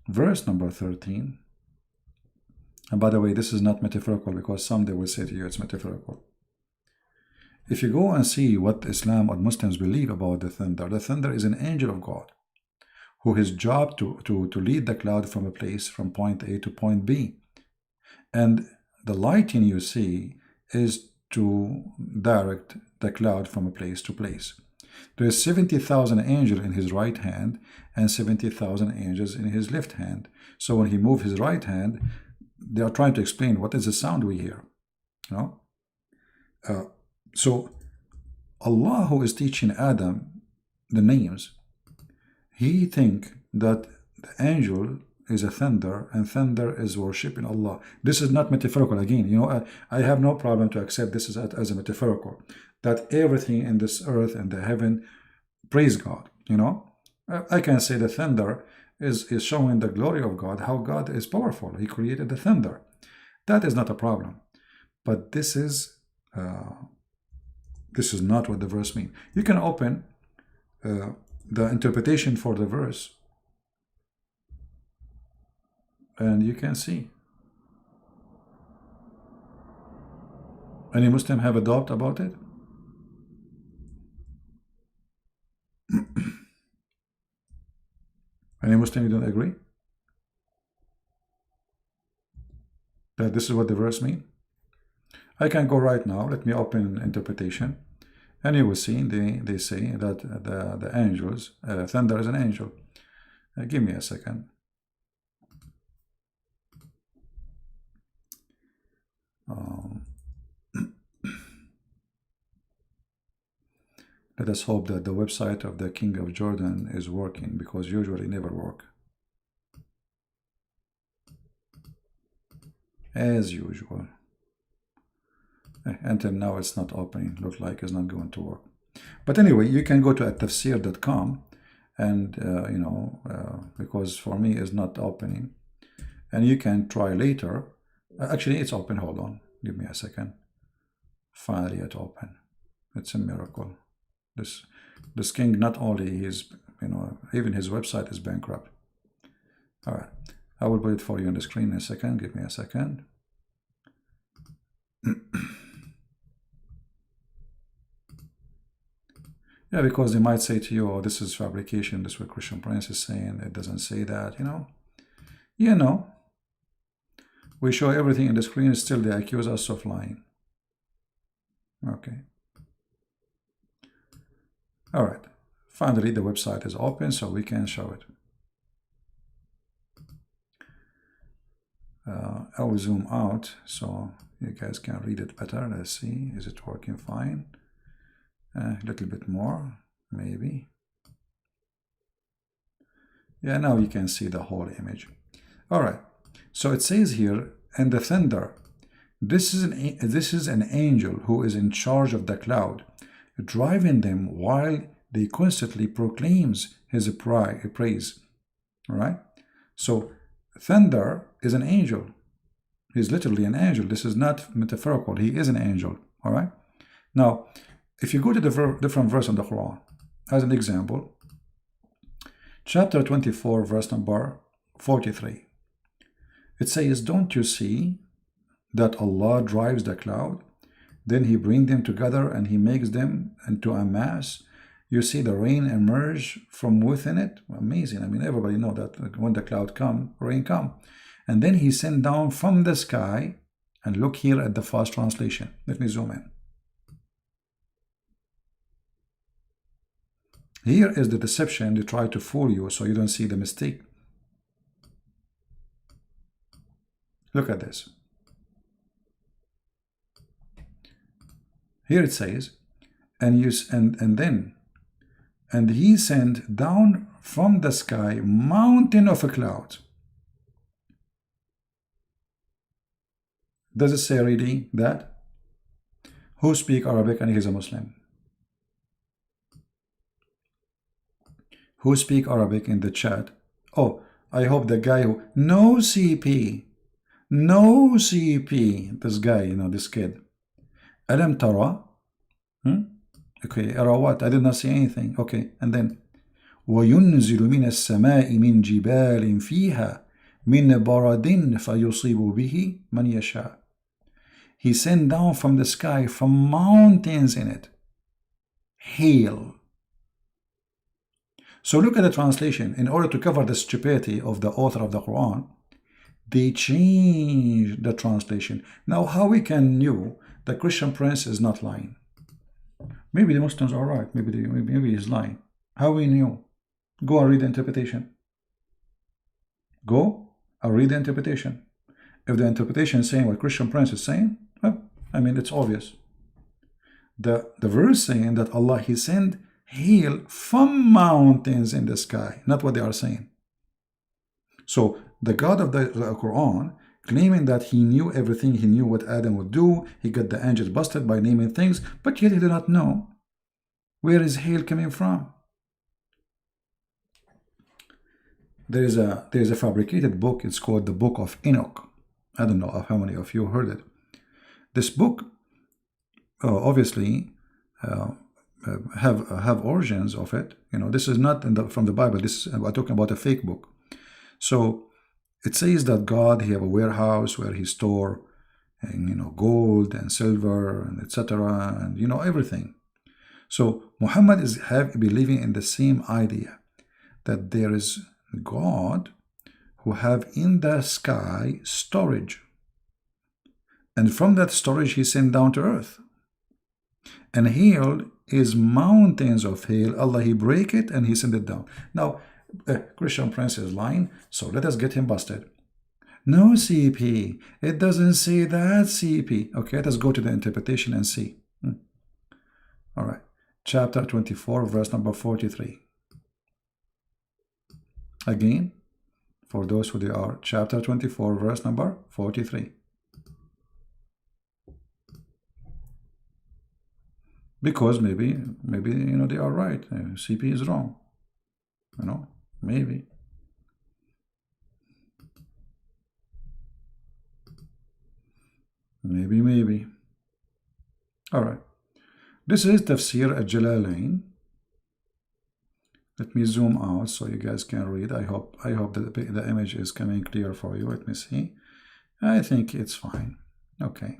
verse number 13, and by the way, this is not metaphorical because someday will say to you it's metaphorical. If you go and see what Islam or Muslims believe about the thunder is an angel of God who his job to lead the cloud from a place from point A to point B. And the lightning you see is to direct the cloud from a place to place. There is 70,000 angels in his right hand and 70,000 angels in his left hand. So when he moves his right hand, they are trying to explain what is the sound we hear. You know? So Allah, who is teaching Adam the names, he think that the angel is a thunder and thunder is worshiping Allah. This is not metaphorical again. You know, I have no problem to accept this as a metaphorical, that everything in this earth and the heaven praise God. You know, I can say the thunder is showing the glory of God, how God is powerful. He created the thunder. That is not a problem. But this is not what the verse means. You can open the interpretation for the verse and you can see. Any Muslim have a doubt about it? Any Muslim you don't agree that this is what the verse means? I can go right now. Let me open interpretation, and you will see they say that the angels, thunder is an angel. Give me a second. Let us hope that the website of the King of Jordan is working, because usually never work. As usual. Until now it's not opening. Looks like it's not going to work. But anyway, you can go to atafsir.com and you know, because for me it's not opening, and you can try later. Actually, it's open. Hold on, give me a second. Finally it open. It's a miracle. This king, not only his, you know, even his website is bankrupt. All right, I will put it for you on the screen in a second. Give me a second. Yeah, because they might say to you, oh, this is fabrication. This is what Christian Prince is saying. It doesn't say that, you know. You know, we show everything in the screen, still they accuse us of lying. Okay. All right. Finally, the website is open, so we can show it. I will zoom out so you guys can read it better. Let's see. Is it working fine? A little bit more, maybe. Yeah, now you can see the whole image. All right. So it says here, and the thunder. This is an angel who is in charge of the cloud, driving them while they constantly proclaims his praise. All right. So thunder is an angel. He's literally an angel. This is not metaphorical. He is an angel. All right. Now, if you go to the different verse in the Quran, as an example, chapter 24, verse number 43, it says, don't you see that Allah drives the cloud? Then he brings them together and he makes them into a mass. You see the rain emerge from within it. Amazing. I mean, everybody know that when the cloud come, rain come. And then he sent down from the sky And look here at the fast translation. Let me zoom in. Here is the deception. They try to fool you so you don't see the mistake. Look at this. Here it says, and he sent down from the sky mountain of a cloud. Does it say really that? Who speak Arabic and he's a Muslim? Who speak Arabic in the chat? Oh, I hope the guy who... No CP. No CP. This guy, you know, this kid. Alam tara? Okay, era what? I did not see anything. Okay, and then وَيُنْزِلُ مِنَ السَّمَاءِ مِنْ جِبَالٍ فِيهَا مِنْ بَرَدٍ فَيُصِيبُ بِهِ مَنْ يَشَاءُ. He sent down from the sky, from mountains in it, hail. So look at the translation. In order to cover the stupidity of the author of the Quran, they changed the translation. Now, how we can know the Christian Prince is not lying? Maybe the Muslims are right. Maybe he's lying. How we knew? Go and read the interpretation. Go and read the interpretation. If the interpretation is saying what Christian Prince is saying, well, I mean, it's obvious. The verse saying that Allah, He sent hail from mountains in the sky, not what they are saying. So the God of the Quran claiming that He knew everything, He knew what Adam would do, He got the angels busted by naming things, but yet He did not know where is hail coming from. There is a fabricated book. It's called the Book of Enoch. I don't know how many of you heard it. This book obviously have origins of it. You know, this is not from the Bible. This is, we're talking about a fake book. So it says that God, He have a warehouse where He store, and, you know, gold and silver and etc. and, you know, everything. So Muhammad is believing in the same idea that there is God who have in the sky storage, and from that storage He sent down to earth. And hail is mountains of hail. Allah, He break it and He send it down. Now, Christian Prince is lying, so let us get him busted. No, CP, it doesn't say that, CP. Okay, let us go to the interpretation and see. All right, chapter 24, verse number 43. Again, for those who they are, chapter 24, verse number 43. Because maybe you know, they are right. CP is wrong. You know, maybe. Maybe. All right. This is Tafsir al-Jalalain. Let me zoom out so you guys can read. I hope that the image is coming clear for you. Let me see. I think it's fine. Okay.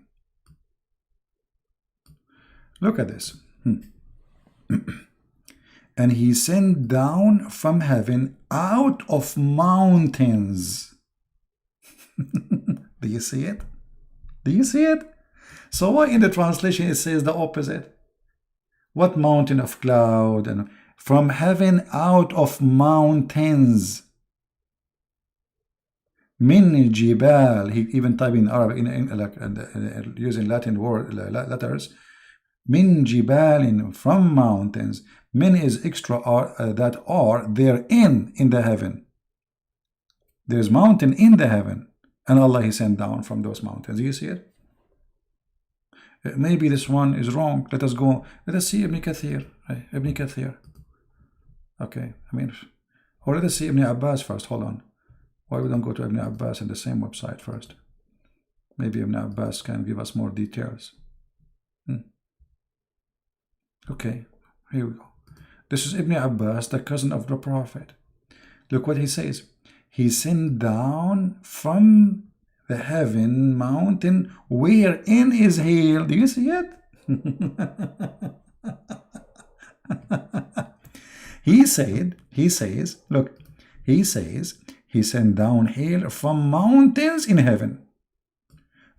Look at this. And He sent down from heaven out of mountains. Do you see it? Do you see it? So why in the translation it says the opposite? What mountain of cloud? And from heaven out of mountains. Min jibal. He even typed in Arabic, using Latin letters. Min jibalin, from mountains. Min is extra that are therein in the heaven. There's mountain in the heaven, and Allah, He sent down from those mountains. Do you see it? Maybe this one is wrong. Let us go. Let us see Ibn Kathir. Ibn Kathir. Okay, I mean, or let us see Ibn Abbas first. Hold on. Why we don't go to Ibn Abbas in the same website first? Maybe Ibn Abbas can give us more details. Okay, here we go. This is Ibn Abbas, the cousin of the Prophet. Look what he says. He sent down from the heaven mountain wherein is hail. Do you see it? He says, look, he says, He sent down hail from mountains in heaven.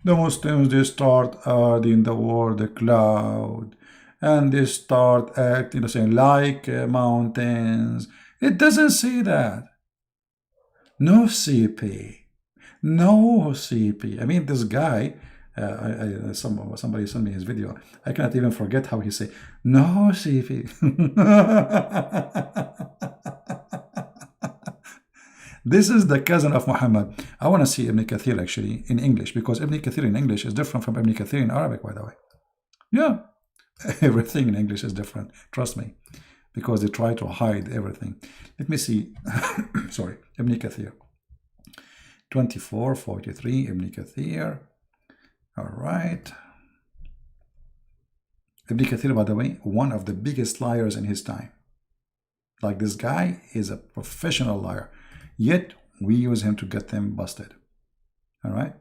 The Muslims, they start adding the word cloud, and they start acting, saying like mountains. It doesn't say that. No CP. No CP. I mean, this guy, somebody sent me his video. I cannot even forget how he say, no CP. This is the cousin of Muhammad. I want to see Ibn Kathir actually in English, because Ibn Kathir in English is different from Ibn Kathir in Arabic, by the way. Yeah, everything in English is different. Trust me, because they try to hide everything. Let me see. Sorry, Ibn Kathir. 2443 Ibn Kathir. All right. Ibn Kathir, by the way, one of the biggest liars in his time. Like, this guy is a professional liar, yet we use him to get them busted. All right.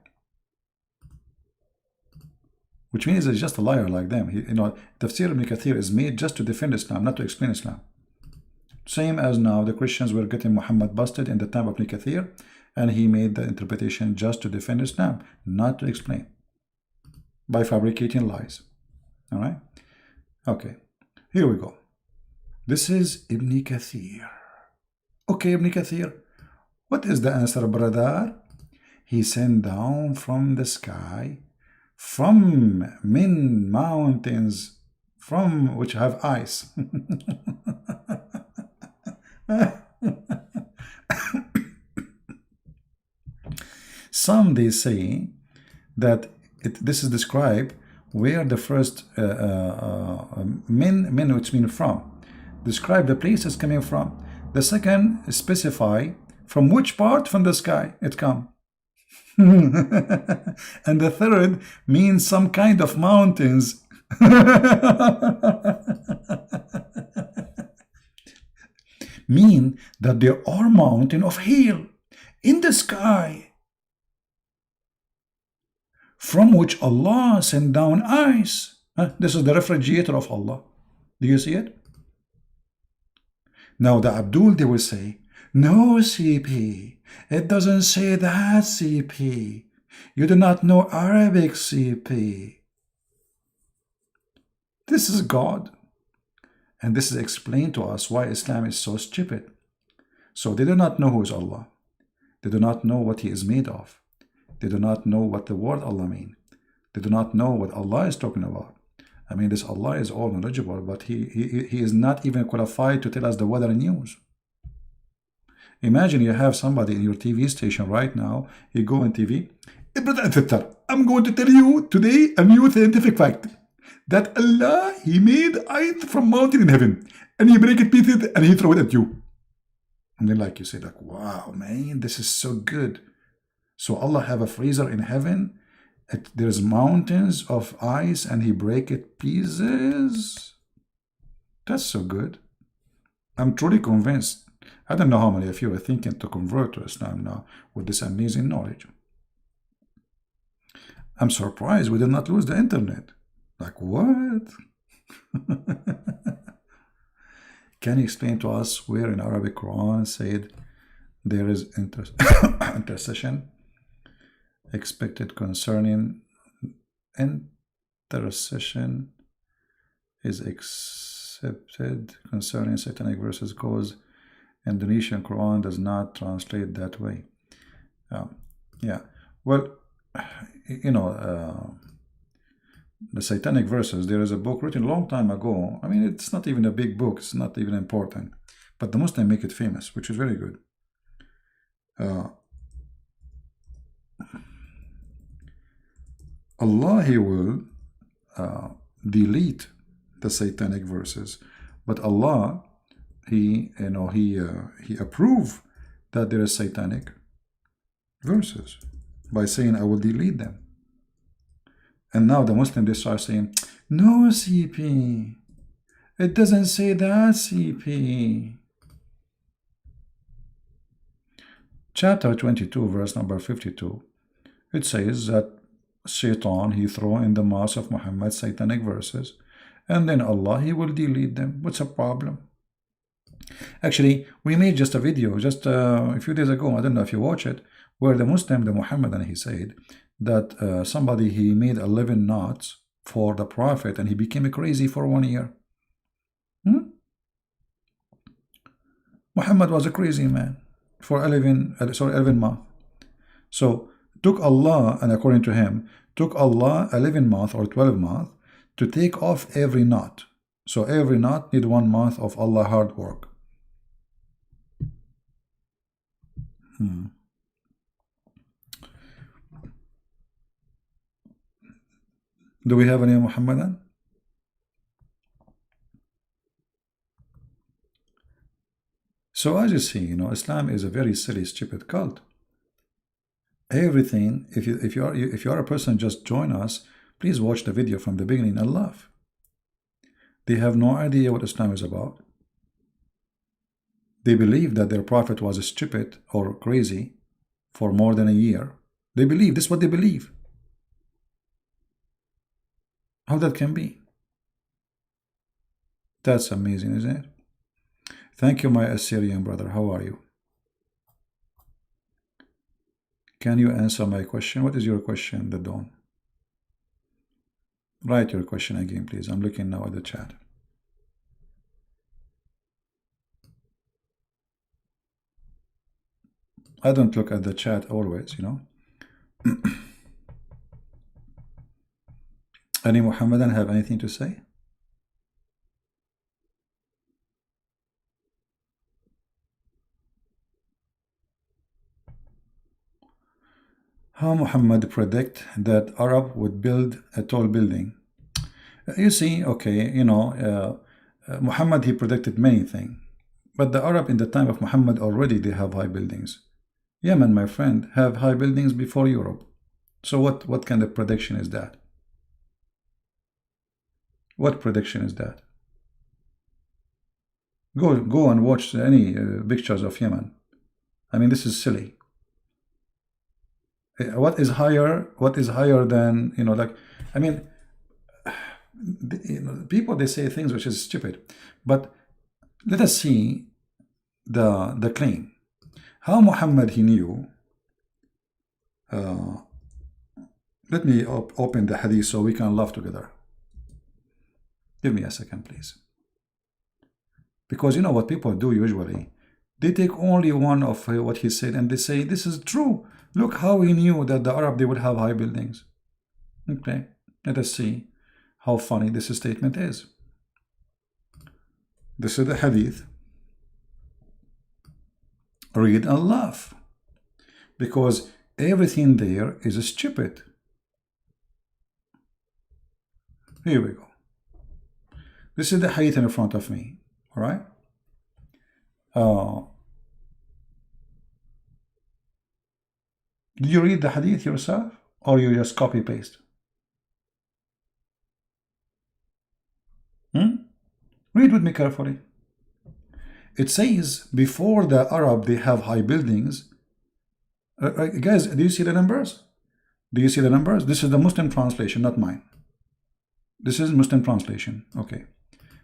Which means he's just a liar like them. Tafsir Ibn Kathir is made just to defend Islam, not to explain Islam. Same as now the Christians were getting Muhammad busted in the time of Ibn Kathir, and he made the interpretation just to defend Islam, not to explain, by fabricating lies. All right? Okay, here we go. This is Ibn Kathir. Okay, Ibn Kathir, what is the answer, brother? He sent down from the sky, from mountains, from which have ice. Some, they say that this is described where the first min, which means from, describe the place it's coming from. The second specify from which part from the sky it come. And the third means some kind of mountains. Mean that there are mountains of hail in the sky, from which Allah sent down ice. This is the refrigerator of Allah. Do you see it? Now the Abdul, they will say, no, CP, it doesn't say that, CP. You do not know Arabic, CP. This is God. And this is explained to us why Islam is so stupid. So they do not know who is Allah. They do not know what He is made of. They do not know what the word Allah means. They do not know what Allah is talking about. I mean, this Allah is all knowledgeable, but He is not even qualified to tell us the weather news. Imagine you have somebody in your TV station right now, you go on TV, I'm going to tell you today a new scientific fact, that Allah, He made ice from mountain in heaven, and He break it pieces and He throw it at you. And then like you say, like, wow, man, this is so good. So Allah have a freezer in heaven, there's mountains of ice and He break it pieces. That's so good. I'm truly convinced. I don't know how many of you are thinking to convert to Islam now with this amazing knowledge. I'm surprised we did not lose the internet. Like, what? Can you explain to us where in Arabic Quran said there is intercession expected concerning intercession is accepted concerning satanic verses, cause Indonesian Quran does not translate that way. Yeah, well, the satanic verses, there is a book written a long time ago. I mean, it's not even a big book, it's not even important, but the Muslims make it famous, which is very good. Allah, He will delete the satanic verses, but Allah, He approved that there is satanic verses by saying, I will delete them. And now the Muslims, they start saying, no, CP, it doesn't say that, CP. Chapter 22, verse number 52, it says that Shaitan, he throw in the mouth of Muhammad satanic verses, and then Allah, He will delete them. What's the problem? Actually, we made just a video just a few days ago, I don't know if you watch it, where the Muslim, the Muhammadan, he said that somebody, he made 11 knots for the Prophet and he became crazy for 1 year? Muhammad was a crazy man for 11 months. So took Allah, and according to him, took Allah 11 months or 12 months to take off every knot. So every knot need 1 month of Allah hard work. Do we have any Muhammadan? So as you see, Islam is a very silly, stupid cult. Everything, if you are a person, just join us. Please watch the video from the beginning and laugh. They have no idea what Islam is about. They believe that their prophet was stupid or crazy for more than a year. They believe, this is what they believe. How that can be? That's amazing, isn't it? Thank you, my Assyrian brother. How are you? Can you answer my question? What is your question, the Dawn? Write your question again, please. I'm looking now at the chat. I don't look at the chat always, Any Muhammadan have anything to say? How Muhammad predict that Arab would build a tall building? You see, okay, Muhammad, he predicted many things. But the Arab in the time of Muhammad already they have high buildings. Yemen, my friend, have high buildings before Europe. So what kind of prediction is that? What prediction is that? Go and watch any pictures of Yemen. I mean, this is silly. What is higher than, I mean, people, they say things which is stupid. But let us see the claim. How Muhammad, he knew. Let me open the hadith so we can laugh together. Give me a second, please. Because you know what people do usually? They take only one of what he said and they say, this is true. Look how he knew that the Arab, they would have high buildings. Okay, let us see how funny this statement is. This is the hadith. Read and laugh. Because everything there is stupid. Here we go. This is the hadith in front of me. All right? Did you read the hadith yourself, or you just copy paste? Read with me carefully. It says before the Arab they have high buildings. Guys, do you see the numbers? Do you see the numbers? This is the Muslim translation, not mine. This is Muslim translation. Okay.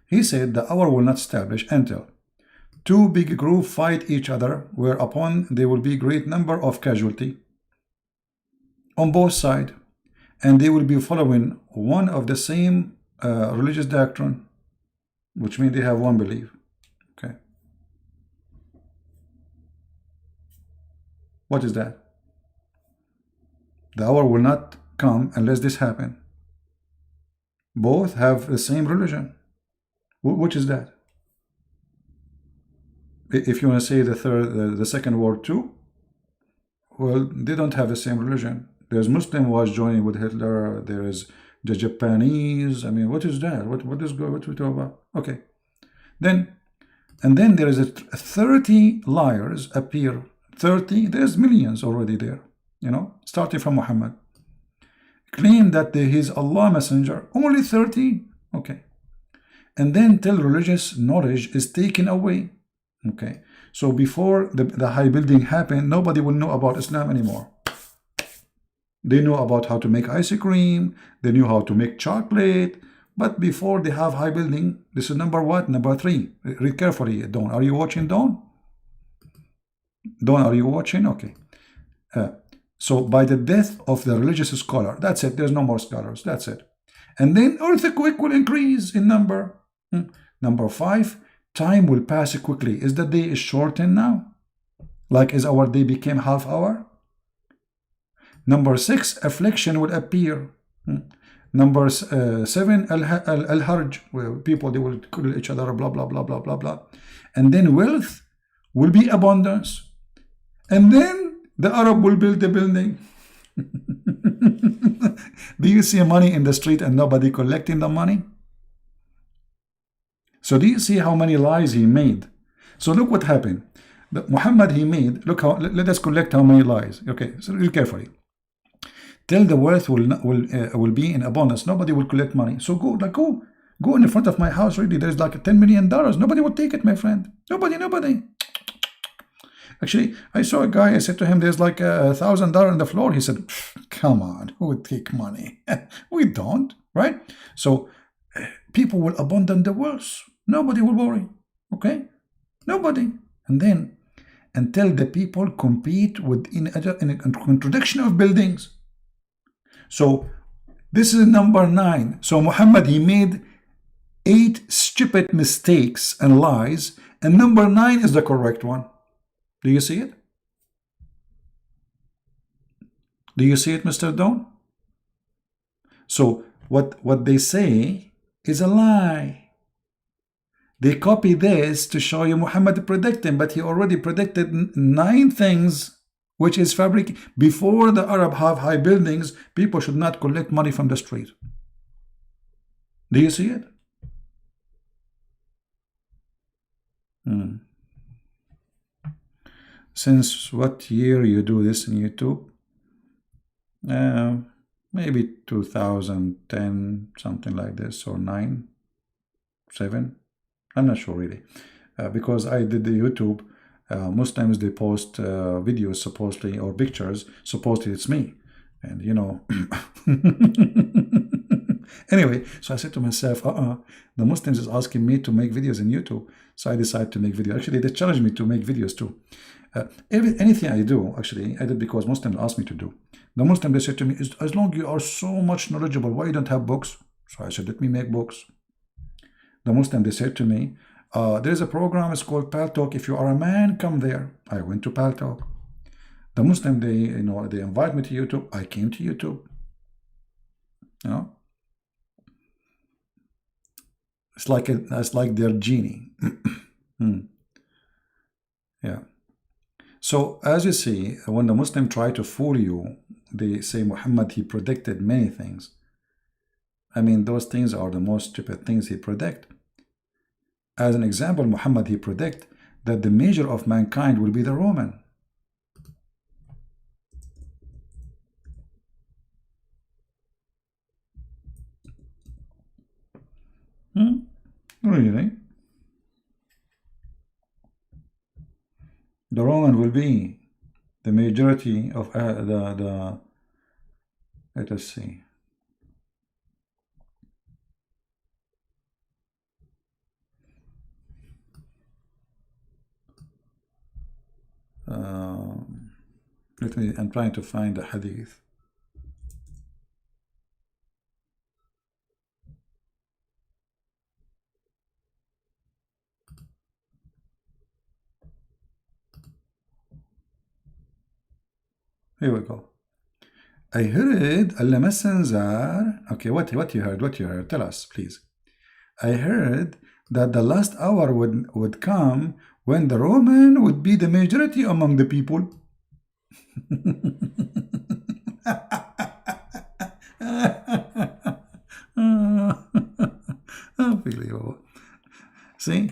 He said the hour will not establish until two big groups fight each other, whereupon there will be great number of casualty on both sides, and they will be following one of the same religious doctrine, which means they have one belief. Okay. What is that? The hour will not come unless this happen. Both have the same religion. Which is that? If you want to say the second word too, well, they don't have the same religion. There's Muslim was joining with Hitler. There is the Japanese. I mean, what is that? What we talk about? Okay. Then there is 30 liars appear. 30. There's millions already there. Starting from Muhammad. Claim that he is Allah messenger. Only 30. Okay. And then till religious knowledge is taken away. Okay. So before the high building happened, nobody will know about Islam anymore. They know about how to make ice cream. They knew how to make chocolate. But before they have high building, this is number what? Number 3. Read carefully, Dawn. Are you watching, Dawn? Dawn, are you watching? Okay. So by the death of the religious scholar, that's it. There's no more scholars. That's it. And then earthquake will increase in number. Number 5, time will pass quickly. Is the day is shortened now? Like is our day became half hour? Number 6, affliction will appear. Number 7, al-harj, where people they will kill each other, blah blah blah blah blah blah. And then wealth will be abundance. And then the Arab will build the building. Do you see money in the street and nobody collecting the money? So do you see how many lies he made? So look what happened. Muhammad he made, look how, let us collect how many lies. Okay, so read carefully. Tell the wealth will be in abundance. Nobody will collect money. So go in the front of my house. Really, there's like $10 million. Nobody will take it, my friend. Nobody. Actually, I saw a guy. I said to him, "There's like $1,000 on the floor." He said, "Come on, who would take money? We don't, right?" So people will abandon the wealth. Nobody will worry. Okay, nobody. And then until the people compete in a contradiction of buildings. So this is number 9. So Muhammad he made 8 stupid mistakes and lies, and number 9 is the correct one. Do you see it? Do you see it, Mr. Dawn? So what they say is a lie. They copy this to show you Muhammad predicting, but he already predicted 9 things, which is fabric. Before the Arab have high buildings, people should not collect money from the street. Do you see it? Since what year you do this in YouTube? Maybe 2010, something like this, or 9, 7. I'm not sure really, because I did the YouTube. Most times they post videos supposedly or pictures. Supposedly it's me, and you know. Anyway, so I said to myself, the Muslims is asking me to make videos in YouTube, so I decided to make videos. Actually, they challenged me to make videos too. Anything I do, actually, I did because Muslims asked me to do. The Muslim they said to me, as long as you are so much knowledgeable, why you don't have books? So I said, let me make books. The Muslim they said to me, there is a program, it's called Paltalk. If you are a man, come there. I went to Paltalk. The Muslim they invite me to YouTube. I came to YouTube. You know, it's like their genie. Yeah. So as you see, when the Muslim try to fool you, they say Muhammad he predicted many things. I mean, those things are the most stupid things he predict. As an example, Muhammad he predict that the measure of mankind will be the Roman. Really? The Roman will be the majority of let us see. I'm trying to find a hadith. Here we go. I heard Allah Messenger. Okay, what you heard? What you heard? Tell us, please. I heard that the last hour would come when the Roman would be the majority among the people. Unbelievable. See?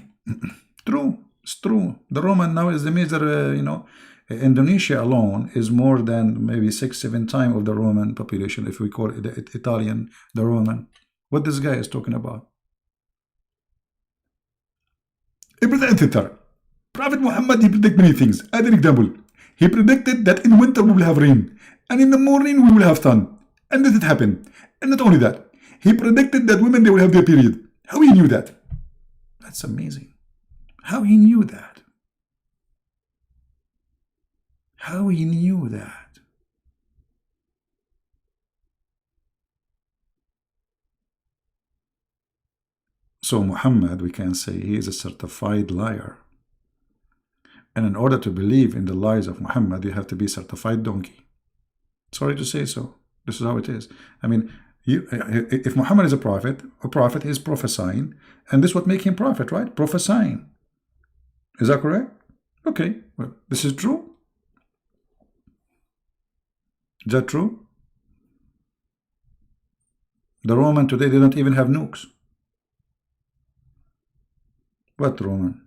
True. It's true. The Roman now is the major, Indonesia alone is more than maybe 6-7 times of the Roman population, if we call it the Italian, the Roman. What this guy is talking about. Prophet Muhammad, he predicted many things. As an example, he predicted that in winter we will have rain, and in the morning we will have sun. And this happened. And not only that, he predicted that women, they will have their period. How he knew that? That's amazing. How he knew that? How he knew that? So Muhammad, we can say he is a certified liar. And in order to believe in the lies of Muhammad, you have to be a certified donkey. Sorry to say so. This is how it is. I mean, if Muhammad is a prophet is prophesying, and this would make him prophet, right? Prophesying. Is that correct? Okay, well, this is true. Is that true? The Roman today, they don't even have nukes. What Roman?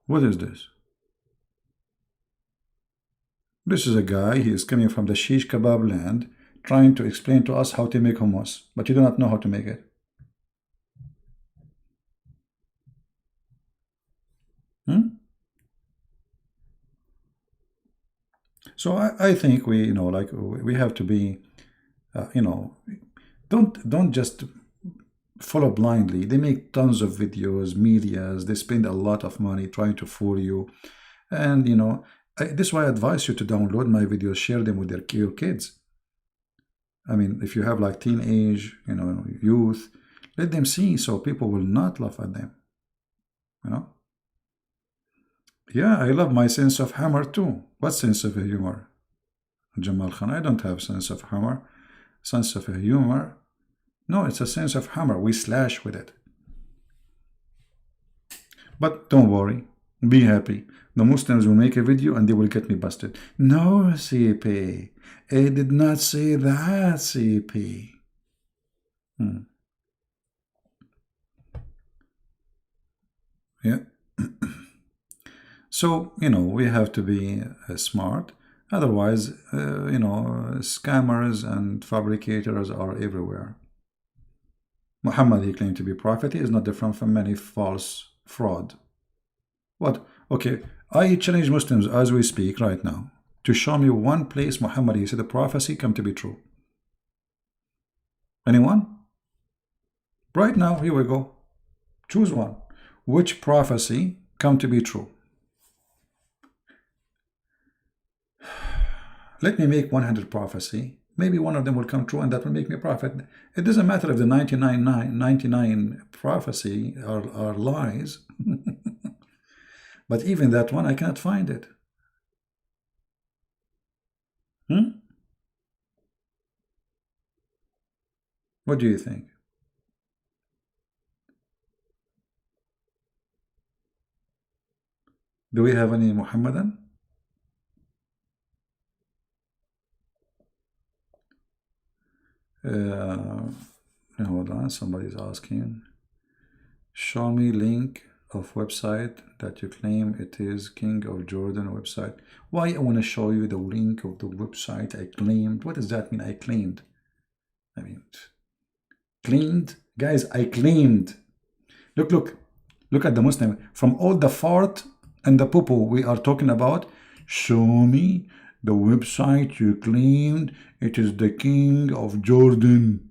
What is this? This is a guy, he is coming from the shish kebab land, trying to explain to us how to make hummus, but you do not know how to make it. So I think we, like we have to be, don't just follow blindly. They make tons of videos, medias. They spend a lot of money trying to fool you, and this is why I advise you to download my videos, share them with your kids. I mean, if you have like teenage, youth, let them see so people will not laugh at them. Yeah, I love my sense of humor too. What sense of humor? Jamal Khan, I don't have sense of humor. Sense of humor? No, it's a sense of humor. We slash with it. But don't worry. Be happy. The Muslims will make a video and they will get me busted. No, CP. I did not say that, CP. Yeah. So, we have to be smart. Otherwise, scammers and fabricators are everywhere. Muhammad, he claimed to be prophet. He is not different from many false fraud. What? Okay, I challenge Muslims as we speak right now to show me one place Muhammad, he said the prophecy come to be true. Anyone? Right now, here we go. Choose one. Which prophecy come to be true? Let me make 100 prophecy. Maybe one of them will come true and that will make me a prophet. It doesn't matter if the 99 prophecy are lies. But even that one, I cannot find it. What do you think? Do we have any Muhammadan? Hold on, somebody's asking. Show me link of website that you claim it is King of Jordan website. Why I want to show you the link of the website I claimed? What does that mean? I claimed. I mean, claimed? Guys, I claimed. Look at the Muslim. From all the fart and the poo-poo we are talking about, show me the website you claimed it is the King of Jordan.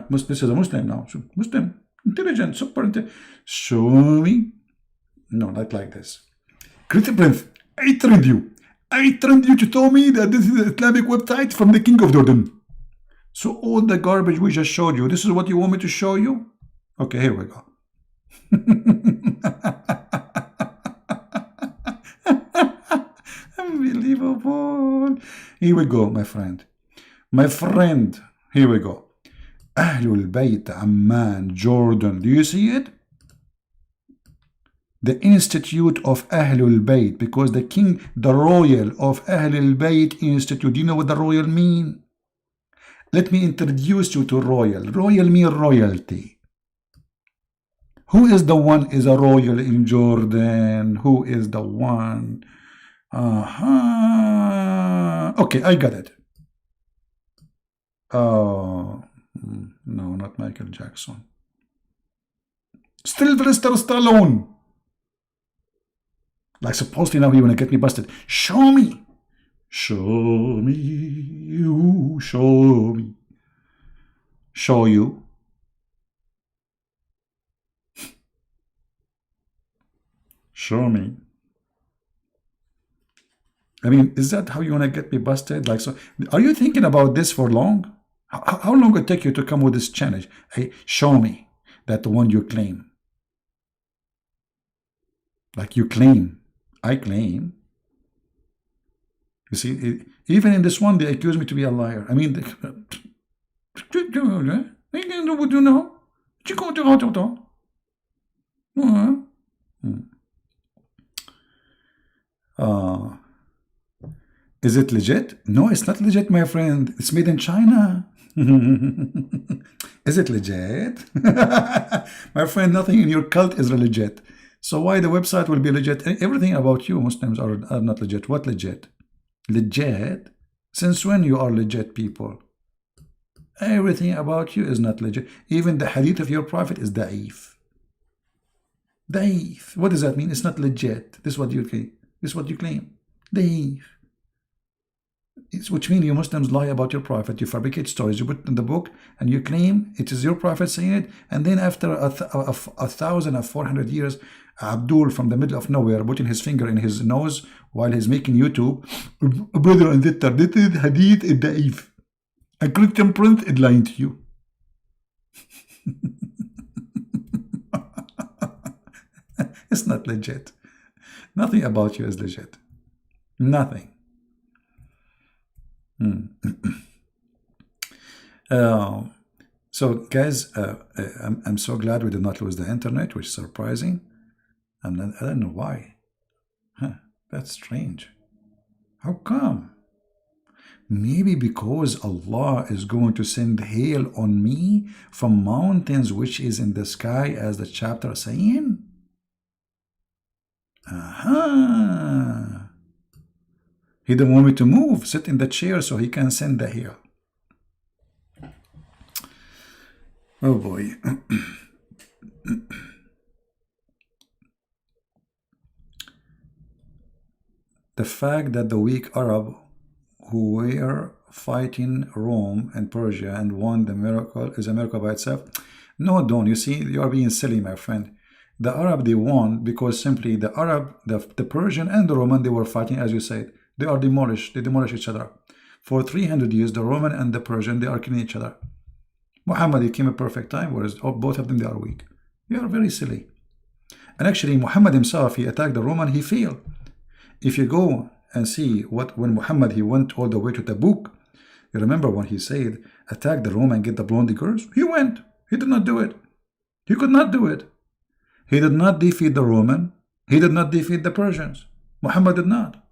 This is a Muslim now. Muslim, intelligent, super intelligent. Show me. No, not like this. Creative Prince, I trained you. I trained you to tell me that this is the Islamic website from the King of Jordan. So all the garbage we just showed you, this is what you want me to show you? Okay, here we go. Unbelievable. Here we go, my friend. My friend, here we go. Ahlul Bayt Amman, Jordan. Do you see it? The Institute of Ahlul Bayt, because the king, the royal of Ahlul Bayt Institute. Do you know what the royal mean? Let me introduce you to royal. Royal mean royalty. Who is the one is a royal in Jordan? Who is the one? Okay, I got it. Oh, no, not Michael Jackson. Sylvester Stallone. Like supposedly now you want to get me busted. Show me. Show me. You show me. Show you. Show me. I mean, is that how you want to get me busted? Like, so, are you thinking about this for long? How long it take you to come with this challenge? Hey, show me that the one you claim. Like you claim. I claim. You see, even in this one, they accuse me to be a liar. I mean, uh, is it legit? No, it's not legit, my friend. It's made in China. Is it legit? My friend, nothing in your cult is legit. So why the website will be legit? Everything about you, Muslims, are not legit. What legit? Legit? Since when you are legit people? Everything about you is not legit. Even the hadith of your prophet is da'if. Da'if. What does that mean? It's not legit. This is what you claim. This is what you claim. Da'if. Which means you Muslims lie about your prophet. You fabricate stories. You put it in the book and you claim it is your prophet saying it. And then after 1,400 years, Abdul from the middle of nowhere putting his finger in his nose while he's making YouTube. Brother and sister, this is hadith da'if. A Christian prince is lying to you. It's not legit. Nothing about you is legit. Nothing. So guys, I'm so glad we did not lose the internet, which is surprising. I don't know why. That's strange. How come? Maybe because Allah is going to send hail on me from mountains which is in the sky, as the chapter is saying. Aha. He didn't want me to move, sit in the chair so he can send the hail. Oh boy. The fact that the weak Arab who were fighting Rome and Persia and won the miracle is a miracle by itself. No, Don, you see, you are being silly, my friend. The Arab, they won because simply the Arab, the Persian and the Roman, they were fighting, as you said. They are demolished. They demolish each other. For 300 years, the Roman and the Persian, they are killing each other. Muhammad, he came a perfect time, whereas both of them, they are weak. You are very silly. And actually, Muhammad himself, he attacked the Roman, he failed. If you go and see when Muhammad, he went all the way to Tabuk, you remember when he said, attack the Roman, get the blondie girls? He went. He did not do it. He could not do it. He did not defeat the Roman. He did not defeat the Persians. Muhammad did not.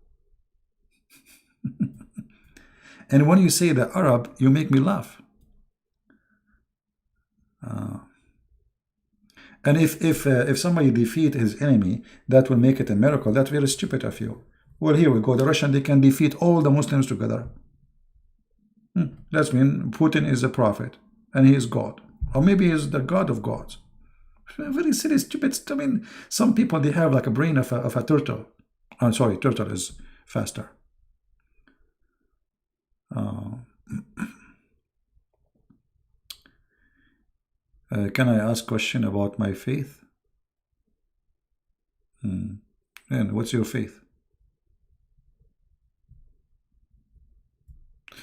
And when you say the Arab, you make me laugh. And if somebody defeat his enemy, that will make it a miracle. That's very stupid of you. Well, here we go. The Russian, they can defeat all the Muslims together. That means Putin is a prophet and he is God, or maybe he is the God of gods. Very silly, stupid. I mean, some people, they have like a brain of a turtle. I'm sorry, turtle is faster. Can I ask a question about my faith? And what's your faith?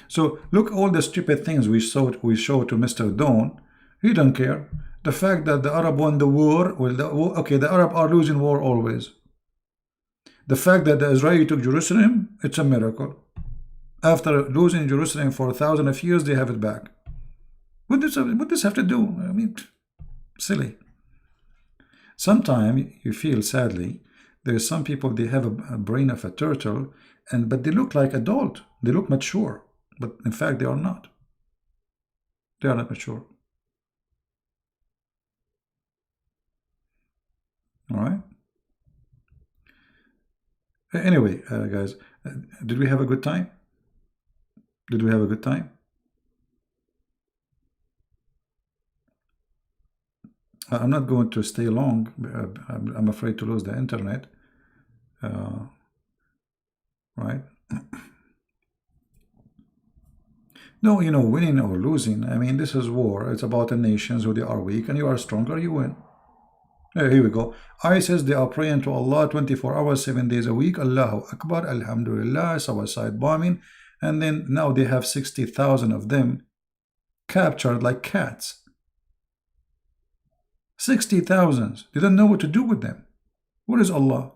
So look, all the stupid things we show to Mr. Dawn. He don't care. The fact that the Arab won the war, well, okay, the Arab are losing war always. The fact that the Israeli took Jerusalem, it's a miracle. After losing Jerusalem for 1,000 of years, they have it back. What does this have to do? I mean, silly. Sometimes you feel, sadly, there's some people, they have a brain of a turtle, but they look like adult. They look mature, but in fact, they are not. They are not mature. All right. Anyway, guys, did we have a good time? Did we have a good time? I'm not going to stay long. I'm afraid to lose the internet. Right? No, you know, winning or losing, I mean, this is war. It's about the nations who they are weak, and you are stronger, you win. Here we go. ISIS, they are praying to Allah 24 hours, 7 days a week. Allahu Akbar, Alhamdulillah, suicide bombing. And then now they have 60,000 of them captured like cats. 60,000. They don't know what to do with them. Where is Allah?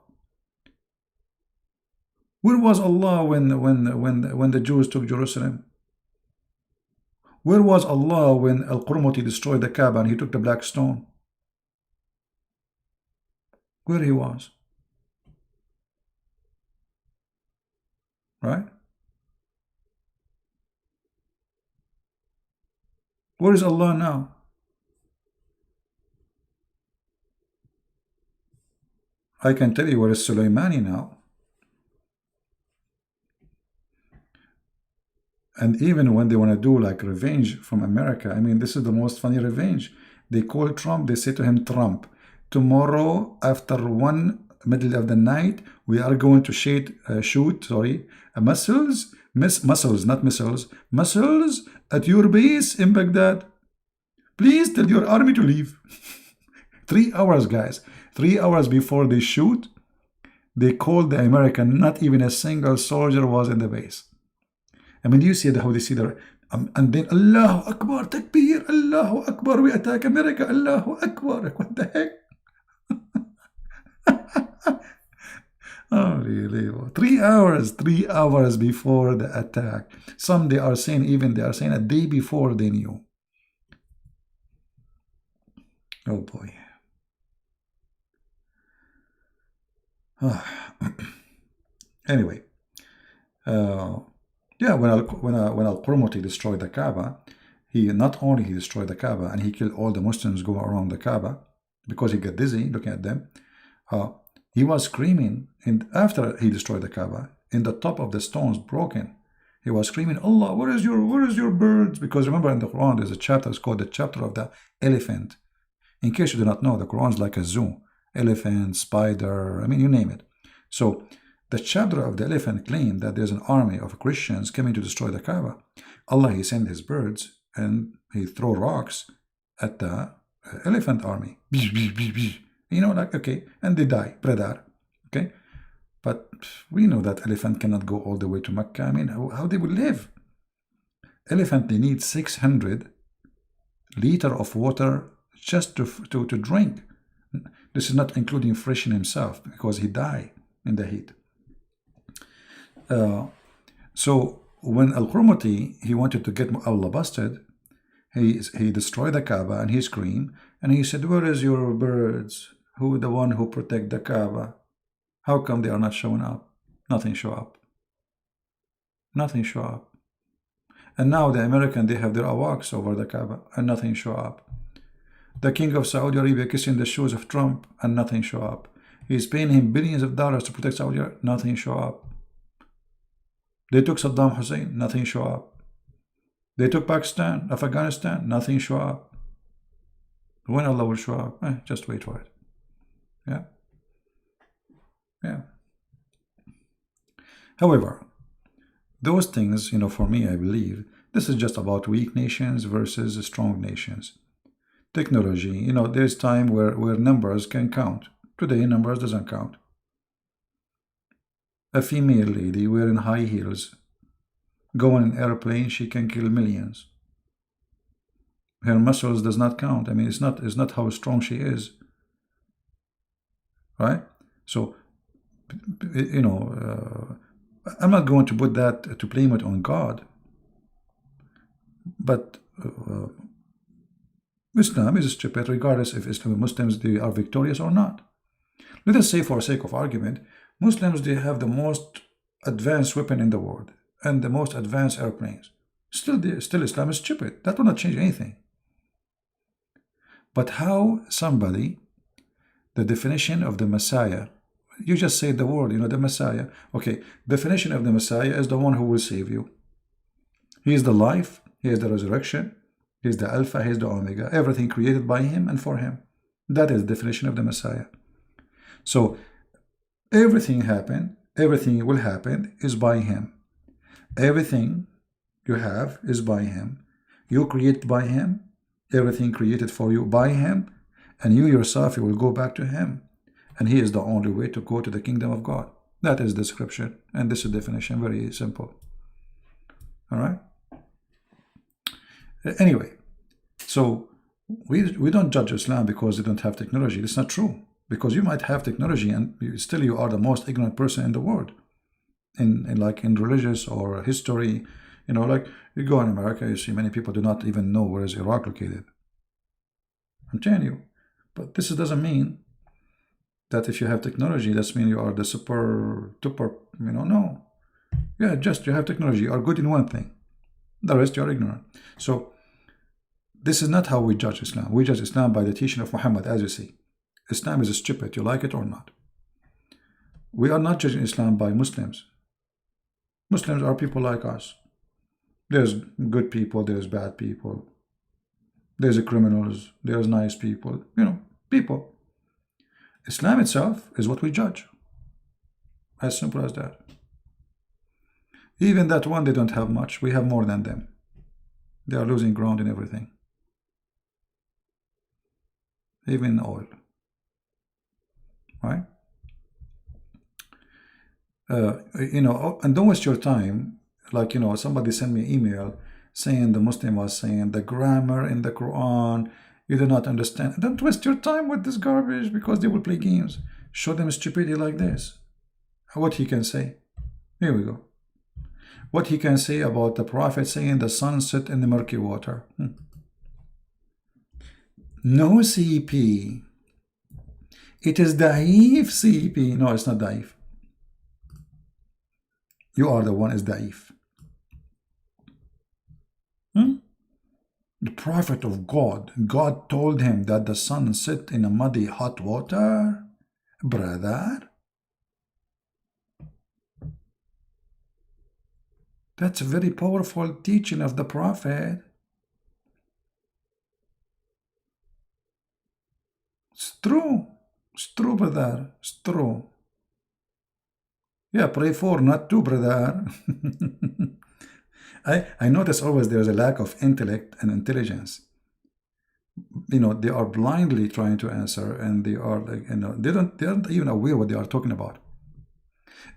Where was Allah when the Jews took Jerusalem? Where was Allah when Al-Qurmuti destroyed the Kaaba and he took the black stone? Where he was? Right? Where is Allah now? I can tell you where is Soleimani now. And even when they want to do like revenge from America, I mean, this is the most funny revenge. They call Trump, they say to him, Trump, tomorrow after 1 middle of the night, we are going to shoot missiles, not missiles, missiles at your base in Baghdad. Please tell your army to leave. 3 hours, guys. 3 hours before they shoot, they called the American, not even a single soldier was in the base. I mean, do you see how they see their, and then Allahu Akbar, Takbir, Allahu Akbar, we attack America, Allahu Akbar. What the heck? Oh, really? 3 hours, 3 hours before the attack. Some they are saying a day before they knew. Oh boy. Anyway, yeah, when Al-Qurmuti destroyed the Kaaba, he not only he destroyed the Kaaba and he killed all the Muslims going around the Kaaba because he got dizzy looking at them. He was screaming, and after he destroyed the Kaaba, in the top of the stones broken, he was screaming, Allah, where is your birds? Because remember in the Quran there's a chapter, it's called the chapter of the elephant. In case you do not know, the Quran is like a zoo. Elephant, spider, I mean, you name it. So the chapter of the elephant claimed that there's an army of Christians coming to destroy the Kaaba. Allah, he sent his birds and he throw rocks at the elephant army. You know, like, okay, and they die, Predar, okay? But we know that elephant cannot go all the way to Mecca. I mean, how they will live? Elephant, they need 600 liters of water just to drink. This is not including freshen himself because he died in the heat. So when Al-Qurmuti, he wanted to get Allah busted, he destroyed the Kaaba and he screamed and he said, where is your birds? Who the one who protect the Kaaba? How come they are not showing up? Nothing show up. Nothing show up. And now the American, they have their awaks over the Kaaba and nothing show up. The king of Saudi Arabia kissing the shoes of Trump and nothing show up. He's paying him billions of dollars to protect Saudi Arabia, nothing show up. They took Saddam Hussein, nothing show up. They took Pakistan, Afghanistan, nothing show up. When Allah will show up, just wait for it. Yeah. Yeah. However, those things, you know, for me, I believe this is just about weak nations versus strong nations. Technology, you know, there's time where numbers can count. Today, numbers doesn't count. A female lady wearing high heels, going in an airplane, she can kill millions. Her muscles does not count. I mean, it's not how strong she is. Right? So, you know, I'm not going to put that to blame it on God. But Islam is stupid regardless if Islamic Muslims, they are victorious or not. Let us say, for sake of argument, Muslims, they have the most advanced weapon in the world and the most advanced airplanes. Still Islam is stupid. That will not change anything. But how somebody, the definition of the Messiah, you just say the word, you know, the Messiah. Okay, definition of the Messiah is the one who will save you. He is the life, he is the resurrection, he is the Alpha, he is the Omega, everything created by him and for him. That is the definition of the Messiah. So everything happened, everything will happen is by him. Everything you have is by him. You create by him, everything created for you by him, and you yourself, you will go back to him. And he is the only way to go to the kingdom of God. That is the description, and this is the definition, very simple. All right? Anyway, so we don't judge Islam because they don't have technology. That's not true. Because you might have technology and still you are the most ignorant person in the world. In like in religious or history, like you go in America, you see many people do not even know where is Iraq located. I'm telling you. But this doesn't mean that if you have technology, that's mean you are the super duper, no. Yeah, just you have technology, you are good in one thing. The rest you are ignorant. So this is not how we judge Islam. We judge Islam by the teaching of Muhammad, as you see. Islam is stupid, you like it or not. We are not judging Islam by Muslims. Muslims are people like us. There's good people, there's bad people. There's criminals, there's nice people, people. Islam itself is what we judge. As simple as that. Even that one, they don't have much. We have more than them. They are losing ground in everything. Even oil. Right? And don't waste your time. Like, somebody sent me an email saying the Muslim was saying the grammar in the Quran, you do not understand. Don't waste your time with this garbage because they will play games. Show them stupidity like this. What he can say. Here we go. What he can say about the Prophet saying the sun set in the murky water. No CP. It is Daif CP. No, it's not Daif. You are the one is Daif. The Prophet of God, God told him that the sun set in a muddy hot water. Brother. That's a very powerful teaching of the Prophet. It's true. It's true, brother. It's true. Yeah, pray for, not to, brother. I notice always there's a lack of intellect and intelligence. They are blindly trying to answer, and they are like, they aren't even aware what they are talking about.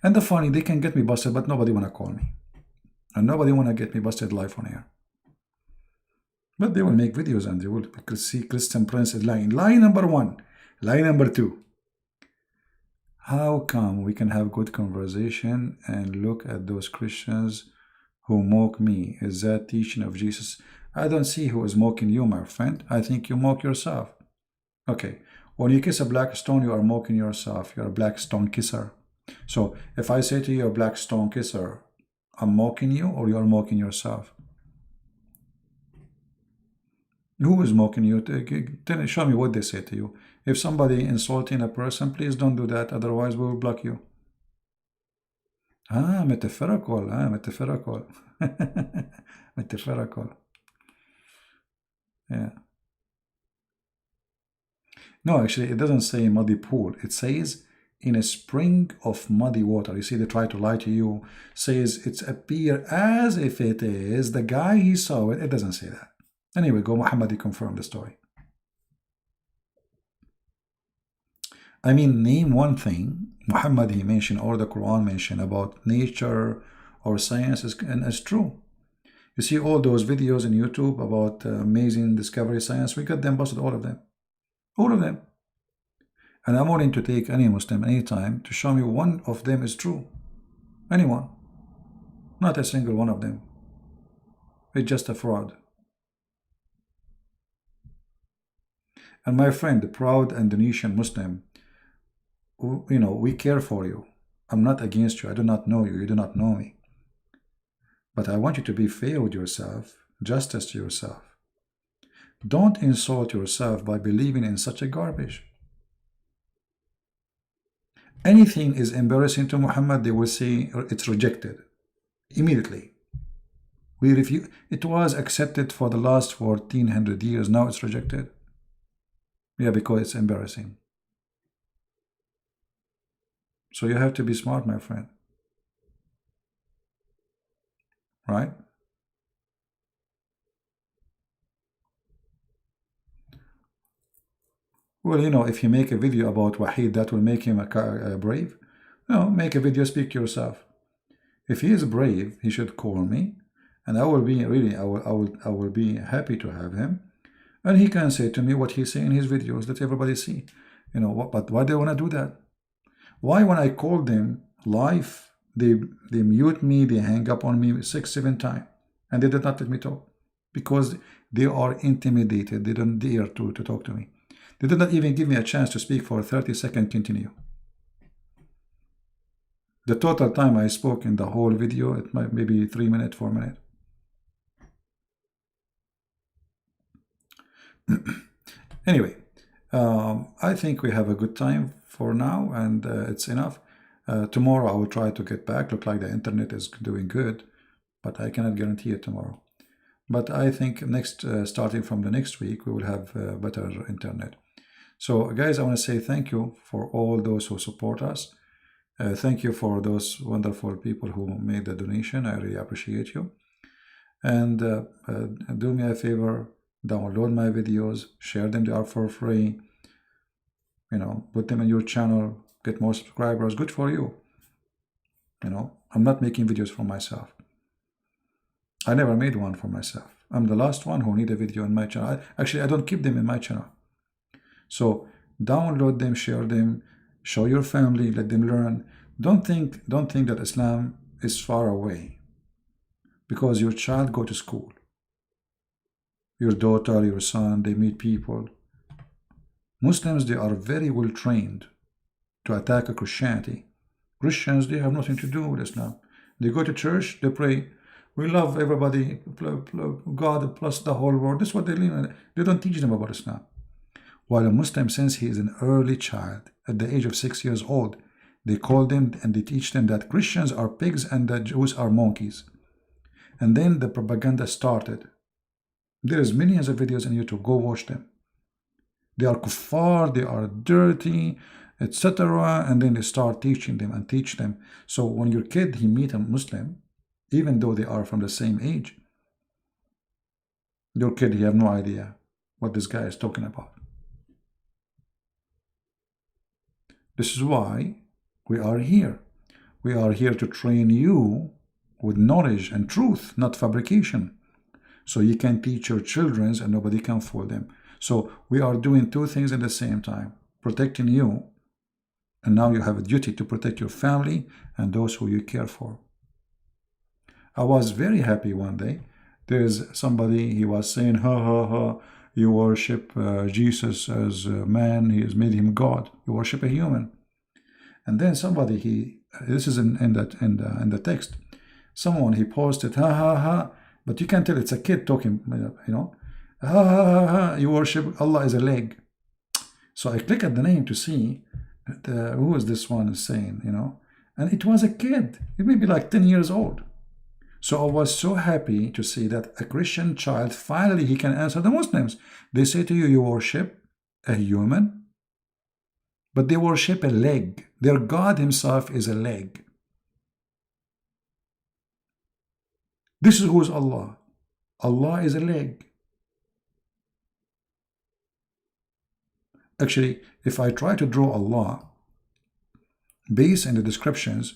And the funny, they can get me busted, but nobody wanna call me. And nobody wanna get me busted live on air. But they will make videos and they will see Christian Prince is lying. Lie number one. Lie number two. How come we can have good conversation and look at those Christians who mock me? Is that teaching of Jesus? I don't see who is mocking you, my friend. I think you mock yourself. Okay, when you kiss a black stone, you are mocking yourself. You're a black stone kisser. So if I say to you, a black stone kisser, I'm mocking you, or you are mocking yourself? Who is mocking you? Show me what they say to you. If somebody insulting a person, please don't do that. Otherwise, we will block you. Metaphorical. Metaphorical. Metaphorical. Yeah. No, actually, it doesn't say muddy pool. It says in a spring of muddy water. You see, they try to lie to you. Says it's appear as if it is the guy he saw it. It doesn't say that. Anyway, go Muhammad, he confirmed the story. I mean, name one thing Muhammad he mentioned or the Quran mentioned about nature or science and it's true. You see all those videos on YouTube about amazing discovery science, we got them busted, all of them. All of them. And I'm willing to take any Muslim anytime to show me one of them is true. Anyone. Not a single one of them. It's just a fraud. And my friend, the proud Indonesian Muslim, we care for you. I'm not against you. I do not know you. You do not know me. But I want you to be fair with yourself, justice to yourself. Don't insult yourself by believing in such a garbage. Anything is embarrassing to Muhammad, they will say it's rejected immediately. We refuse. It was accepted for the last 1400 years. Now it's rejected. Yeah, because it's embarrassing. So you have to be smart, my friend. Right? Well, if you make a video about Wahid, that will make him brave. No, make a video, speak to yourself. If he is brave, he should call me, And I will be really, I will be happy to have him. And he can say to me what he's saying in his videos. Let everybody see. You know what? But why do they want to do that? Why, when I call them live, they mute me, they hang up on me 6, 7 times, and they did not let me talk because they are intimidated. They don't dare to talk to me. They did not even give me a chance to speak for a 30-second continue. The total time I spoke in the whole video, it might maybe 3 minutes, 4 minutes. Anyway, I think we have a good time for now, and it's enough. Tomorrow I will try to get back. Look like the internet is doing good, but I cannot guarantee it tomorrow. But I think starting from the next week, we will have better internet. So guys, I want to say thank you for all those who support us. Thank you for those wonderful people who made the donation. I really appreciate you. And do me a favor, download my videos, share them. They are for free. You know, put them in your channel, get more subscribers. Good for you. You know, I'm not making videos for myself. I never made one for myself. I'm the last one who need a video in my channel. Actually, I don't keep them in my channel. So download them, share them, show your family, let them learn. Don't think that Islam is far away, because your child go to school. Your daughter, your son, they meet people. Muslims, they are very well trained to attack Christianity. Christians, they have nothing to do with Islam. They go to church, they pray, we love everybody, God plus the whole world. This is what they learn. They don't teach them about Islam. While a Muslim, since he is an early child, at the age of 6 years old, they call them and they teach them that Christians are pigs and the Jews are monkeys. And then the propaganda started. There is millions of videos on YouTube. Go watch them. They are kuffar, they are dirty, etc. And then they start teaching them and teach them. So when your kid, he meet a Muslim, even though they are from the same age, your kid, he have no idea what this guy is talking about. This is why we are here. We are here to train you with knowledge and truth, not fabrication. So you can teach your children and nobody can fool them. So we are doing two things at the same time, protecting you, and now you have a duty to protect your family and those who you care for. I was very happy one day. There's somebody, he was saying, ha ha ha, you worship Jesus as a man, he has made him God. You worship a human. And then somebody, this is in the text, someone, he posted, ha ha ha, but you can tell it's a kid talking, you know, ha ha ha ha, you worship Allah as a leg. So I click at the name to see who is this one is saying, you know, and it was a kid. It may be like 10 years old. So I was so happy to see that a Christian child, finally he can answer the Muslims. They say to you, you worship a human, but they worship a leg. Their God himself is a leg. This is who is Allah. Allah is a leg. Actually, if I try to draw Allah based on the descriptions,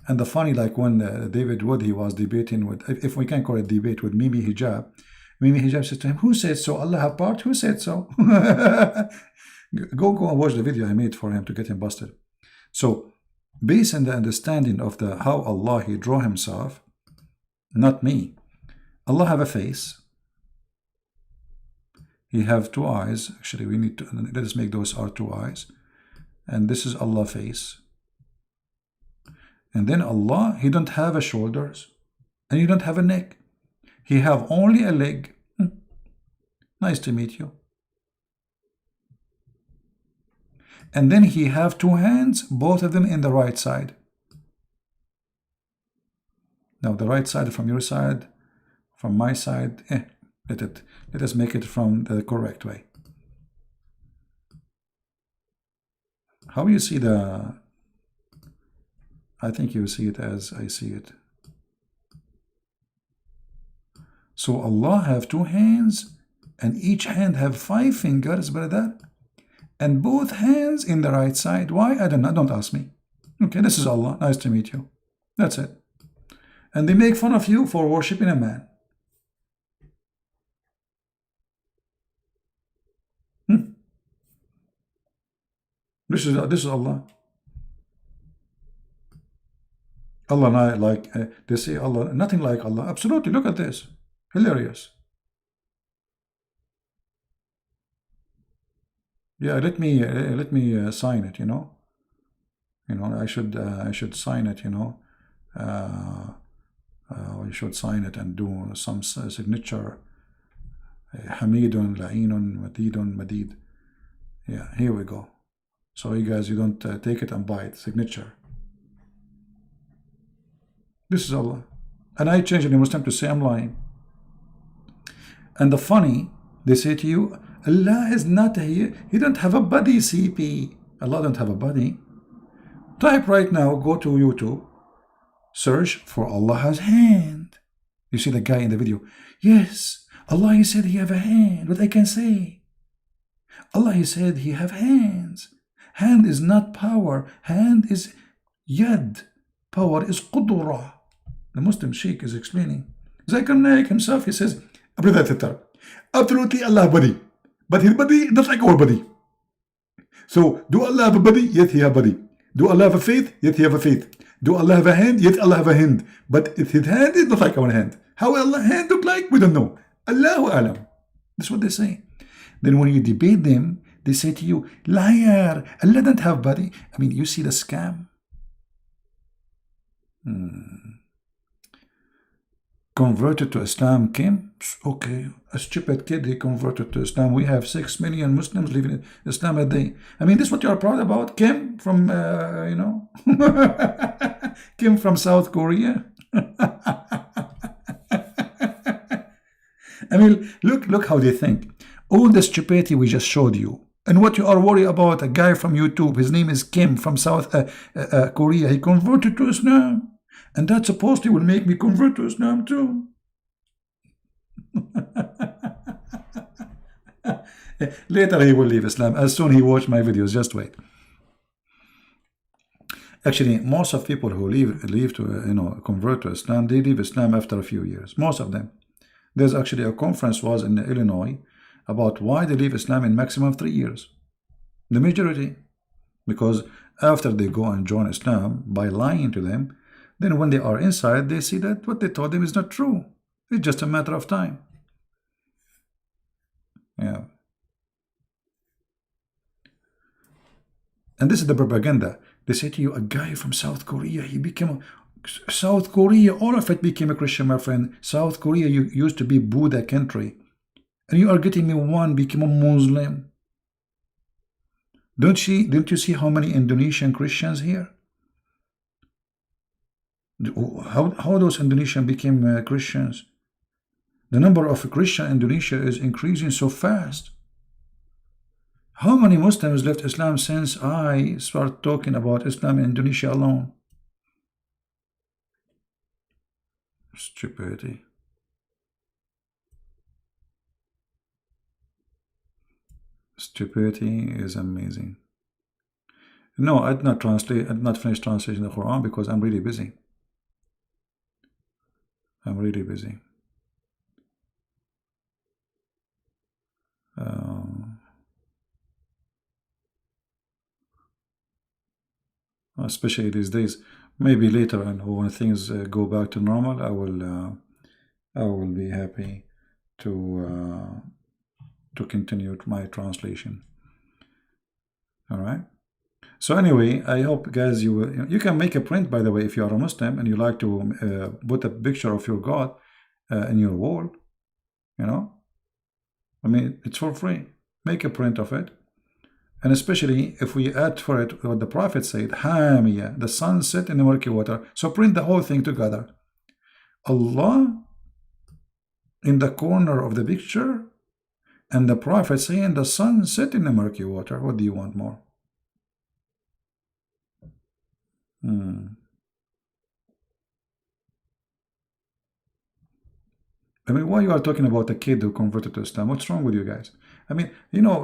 and the funny, like when David Wood, he was debating with, if we can call it debate, with Mimi Hijab. Mimi Hijab says to him, who said so? Allah have part? Who said so? Go and watch the video I made for him to get him busted. So, based on the understanding of how Allah, he draw himself, not me. Allah have a face. He have two eyes. Actually, we need to, let us make those our two eyes. And this is Allah face. And then Allah, he don't have a shoulders, and he don't have a neck. He have only a leg. Nice to meet you. And then he have two hands, both of them in the right side. Now the right side from your side, from my side, let us make it from the correct way. How you see the... I think you see it as I see it. So Allah have two hands, and each hand have 5 fingers, brother, and both hands in the right side. Why? I don't know. Don't ask me. Okay, this is Allah. Nice to meet you. That's it. and they make fun of you for worshiping a man. Hmm. This is Allah. Allah not like they say Allah nothing like Allah. Absolutely, look at this, hilarious. Yeah, let me sign it. I should sign it. I should sign it and do some signature. Hamidun, La'inun, Madidun, Madid. Yeah, here we go. So you guys, you don't take it and buy it. Signature. This is Allah. And I changed the Muslim to say I'm lying. And the funny, they say to you, Allah is not here. He don't have a body, CP. Allah don't have a body. Type right now, go to YouTube, search for Allah has hand. You see the guy in the video. Yes, Allah, He said He have a hand. What I can say? Allah, He said He have hands. Hand is not power. Hand is yad. Power is qudra. The Muslim Sheikh is explaining. Zakir Naik himself, he says, absolutely Allah have body. But His body not like our body. So, do Allah have a body? Yet He have a body. Do Allah have a faith? Yet He have a faith. Do Allah have a hand? Yet Allah have a hand. But if His hand is not like our hand. How Allah hand look like? We don't know. Allahu Alam. That's what they say. Then when you debate them, they say to you, liar, Allah don't have body. I mean, you see the scam? Converted to Islam came, okay, a stupid kid, he converted to Islam. We have 6 million Muslims living in Islam a day. I mean, this is what you're proud about? Kim from, Kim from South Korea. I mean, look how they think. All the stupidity we just showed you. And what you are worried about, a guy from YouTube, his name is Kim from South Korea. He converted to Islam. And that supposedly will make me convert to Islam too. Later he will leave Islam. As soon as he watch my videos, just wait. Actually, most of people who leave to convert to Islam, they leave Islam after a few years. Most of them. There's actually a conference was in Illinois about why they leave Islam in maximum 3 years. The majority, because after they go and join Islam by lying to them, then when they are inside, they see that what they told them is not true. It's just a matter of time. Yeah. And this is the propaganda. They say to you, a guy from South Korea, he became South Korea, all of it became a Christian, my friend. South Korea used to be Buddha country. And you are getting me one became a Muslim. Don't you see how many Indonesian Christians here? How those Indonesians became Christians? The number of Christians in Indonesia is increasing so fast. How many Muslims left Islam since I start talking about Islam in Indonesia alone? Stupidity. Stupidity is amazing. No, I did not finish translating the Quran because I'm really busy. I'm really busy. Especially these days. Maybe later, and when things go back to normal, I will be happy to continue my translation. All right. So anyway, I hope guys you can make a print, by the way, if you are a Muslim and you like to put a picture of your God in your wall. I mean, it's for free. Make a print of it. And especially if we add for it what the Prophet said, Hamiya, the sun set in the murky water. So print the whole thing together. Allah in the corner of the picture, and the Prophet saying the sun set in the murky water. What do you want more? I mean, why you are talking about a kid who converted to Islam? What's wrong with you guys? I mean,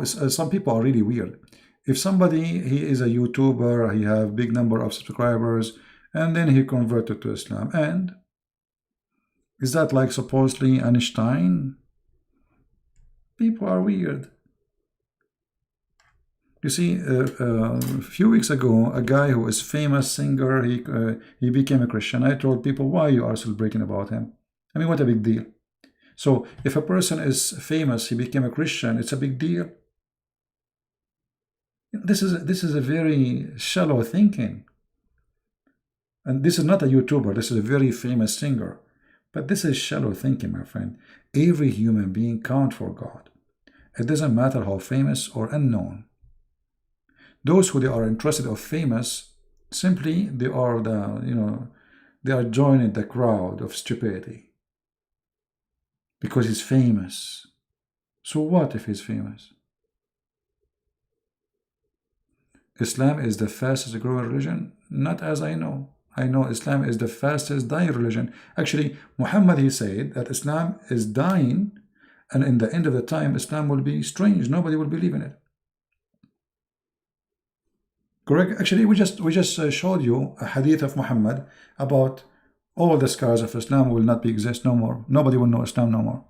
some people are really weird. If somebody, he is a YouTuber, he have big number of subscribers, and then he converted to Islam, and Is that like supposedly Einstein? People are weird. You see, a few weeks ago, a guy who is famous singer, he became a Christian. I told people, why you are celebrating about him? I mean, what a big deal. So if a person is famous, he became a Christian, it's a big deal. This is a very shallow thinking. And this is not a YouTuber, this is a very famous singer. But this is shallow thinking, my friend. Every human being counts for God. It doesn't matter how famous or unknown. Those who they are interested of famous, simply they are they are joining the crowd of stupidity. Because he's famous. So what if he's famous? Islam is the fastest growing religion? Not as I know. I know Islam is the fastest dying religion. Actually, Muhammad, he said that Islam is dying, and in the end of the time, Islam will be strange. Nobody will believe in it. Correct? Actually, we just showed you a hadith of Muhammad about all the scars of Islam will not be exist no more. Nobody will know Islam no more.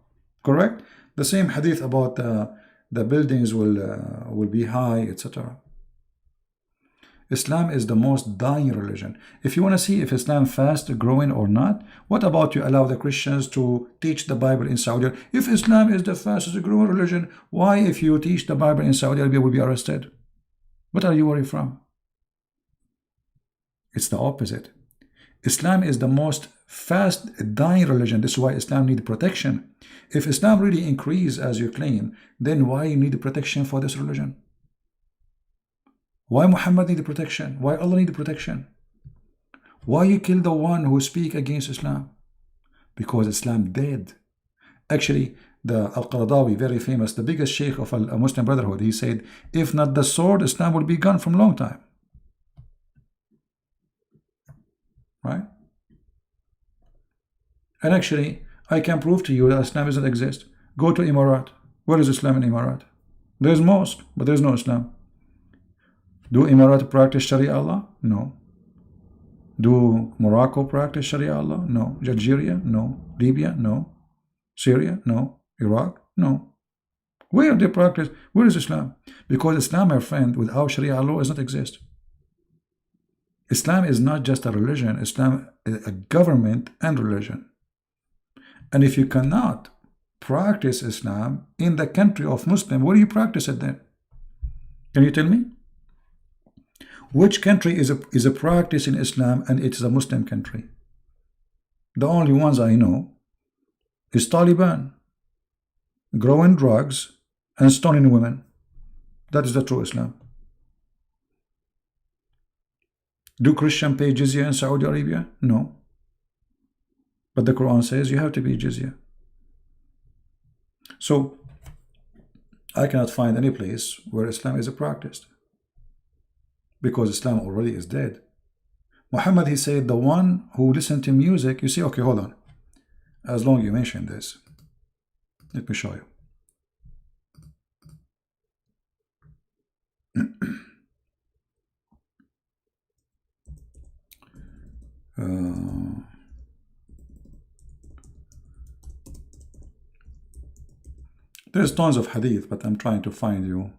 Correct? The same hadith about the buildings will be high, etc. Islam is the most dying religion. If you want to see if Islam fast growing or not, what about you allow the Christians to teach the Bible in Saudi Arabia? If Islam is the fastest growing religion, why if you teach the Bible in Saudi Arabia will be arrested? What are you worried from? It's the opposite. Islam is the most fast dying religion. This is why Islam needs protection. If Islam really increase as you claim, then why you need protection for this religion? Why Muhammad need protection? Why Allah need protection? Why you kill the one who speak against Islam? Because Islam dead. Actually, the Al-Qaradawi, very famous, the biggest sheikh of a Muslim Brotherhood, he said, if not the sword, Islam will be gone from a long time. Right? And actually, I can prove to you that Islam doesn't exist. Go to Emirat. Where is Islam in Emirat? There's mosque, but there's no Islam. Do Emirat practice Sharia Allah? No. Do Morocco practice Sharia Allah? No. Algeria? No. Libya? No. Syria? No. Iraq? No. Where they practice? Where is Islam? Because Islam, my friend, without Sharia law does not exist. Islam is not just a religion. Islam is a government and religion. And if you cannot practice Islam in the country of Muslim, where do you practice it then? Can you tell me? Which country is a practice in Islam and it is a Muslim country? The only ones I know is Taliban, growing drugs and stoning women. That is the true Islam. Do Christians pay jizya in Saudi Arabia? No. But the Quran says you have to pay jizya. So I cannot find any place where Islam is practiced. Because Islam already is dead. Muhammad, he said, the one who listened to music, you see, okay, hold on. As long as you mention this, let me show you. There's tons of hadith, but I'm trying to find you.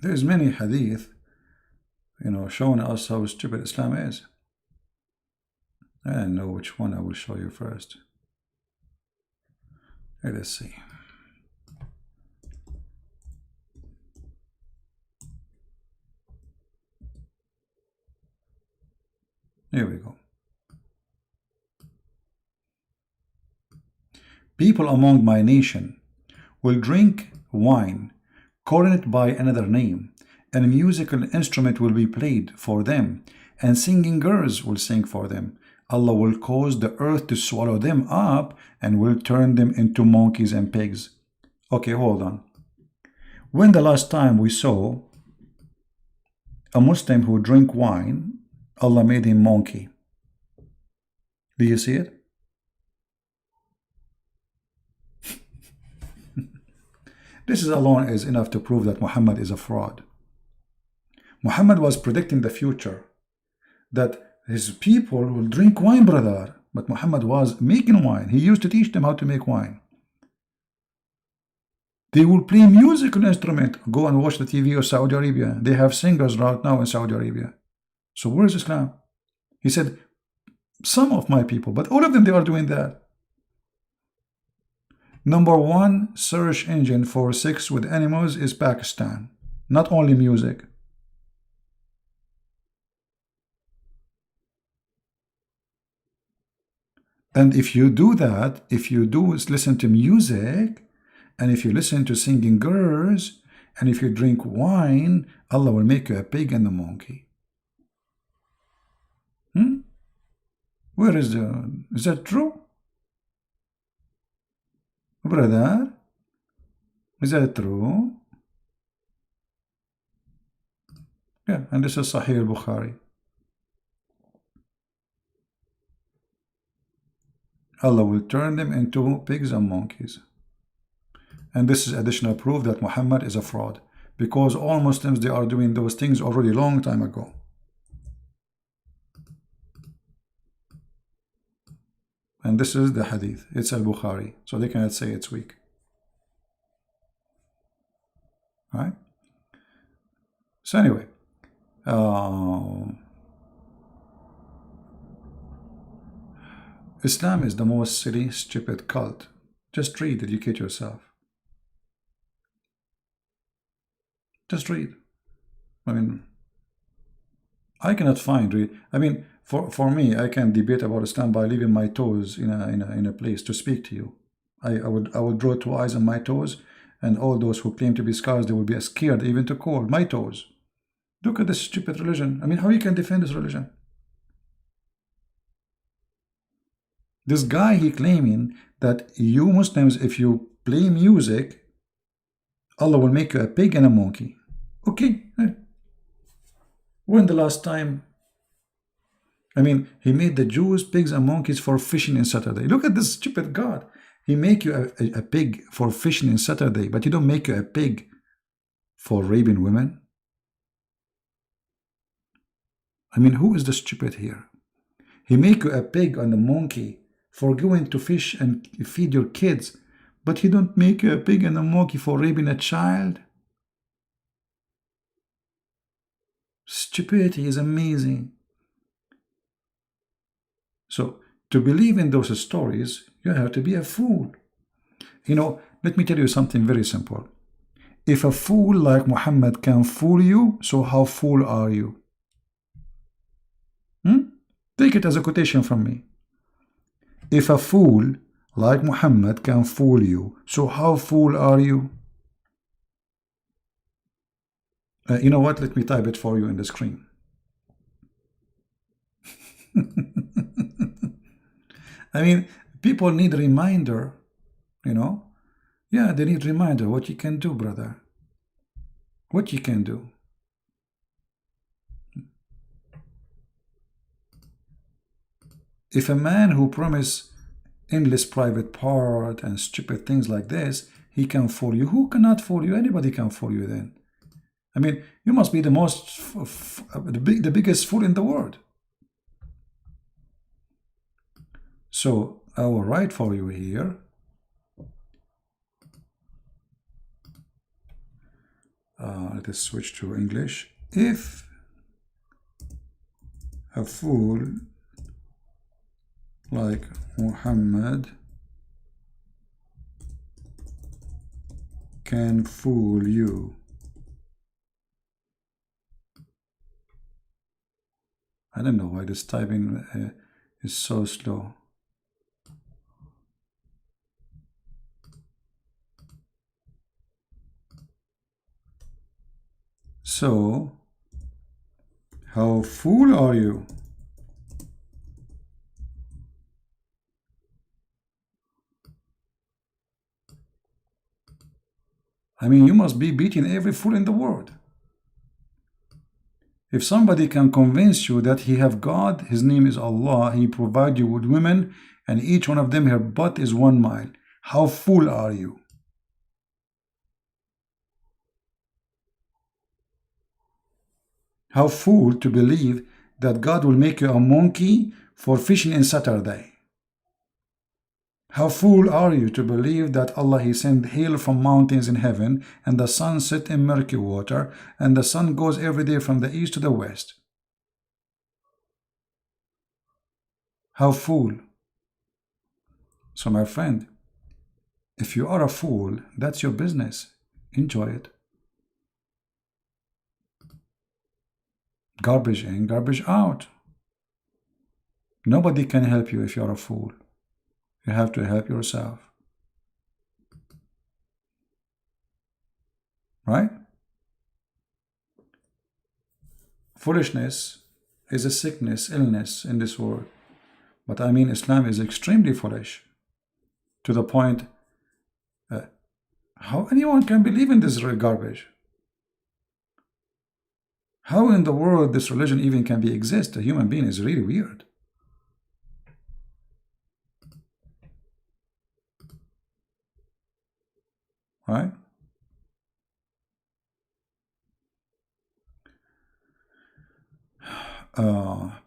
There's many hadith, showing us how stupid Islam is. I don't know which one I will show you first. Let us see. Here we go. People among my nation will drink wine, calling it by another name, and a musical instrument will be played for them, and singing girls will sing for them. Allah will cause the earth to swallow them up and will turn them into monkeys and pigs. Okay, hold on. When the last time we saw a Muslim who drank wine, Allah made him monkey? Do you see it? This is alone is enough to prove that Muhammad is a fraud. Muhammad was predicting the future, that his people will drink wine, brother. But Muhammad was making wine. He used to teach them how to make wine. They will play musical instrument. Go and watch the TV of Saudi Arabia. They have singers right now in Saudi Arabia. So where is Islam? He said, some of my people, but all of them, they are doing that. #1 search engine for sex with animals is Pakistan. Not only music. And if you do that, if you do listen to music, and if you listen to singing girls, and if you drink wine, Allah will make you a pig and a monkey. Where is that true? Brother, is that true? Yeah, and this is Sahih al-Bukhari. Allah will turn them into pigs and monkeys. And this is additional proof that Muhammad is a fraud, because all Muslims, they are doing those things already long time ago. And this is the hadith. It's al-Bukhari, so they cannot say it's weak. Right? So anyway, Islam is the most silly, stupid cult. Just read, educate yourself. Just read. I mean, I cannot find. I mean, for me, I can debate about Islam by leaving my toes in a place to speak to you. I would draw 2 eyes on my toes, and all those who claim to be scholars, they will be scared even to call my toes. Look at this stupid religion. I mean, how you can defend this religion? This guy, he claiming that you Muslims, if you play music, Allah will make you a pig and a monkey. Okay. When the last time? I mean, he made the Jews pigs and monkeys for fishing in Saturday. Look at this stupid God. He make you a pig for fishing in Saturday, but you don't make you a pig for raping women. I mean, who is the stupid here? He make you a pig and a monkey for going to fish and feed your kids, but he don't make you a pig and a monkey for raping a child. Stupidity is amazing. So, to believe in those stories, you have to be a fool. You know, let me tell you something very simple. If a fool like Muhammad can fool you, so how fool are you? Take it as a quotation from me. If a fool like Muhammad can fool you, so how fool are you? You know what? Let me type it for you in the screen. I mean, people need a reminder, you know. Yeah, they need a reminder what you can do, brother. What you can do. If a man who promised endless private part and stupid things like this, he can fool you. Who cannot fool you? Anybody can fool you then. I mean, you must be the biggest fool in the world. So I will write for you here. Let us switch to English. If a fool like Muhammad can fool you. I don't know why this typing is so slow. So, how fool are you? I mean, you must be beating every fool in the world. If somebody can convince you that he have God, his name is Allah, he provide you with women, and each one of them, her butt is 1 mile. How fool are you? How fool to believe that God will make you a monkey for fishing in Saturday. How fool are you to believe that Allah He sent hail from mountains in heaven, and the sun set in murky water, and the sun goes every day from the east to the west. How fool. So my friend, if you are a fool, that's your business. Enjoy it. Garbage in, garbage out. Nobody can help you if you're a fool. You have to help yourself. Right? Foolishness is a sickness, illness in this world. But I mean, Islam is extremely foolish. To the point, how anyone can believe in this garbage? How in the world this religion even can be exist? A human being is really weird. Right?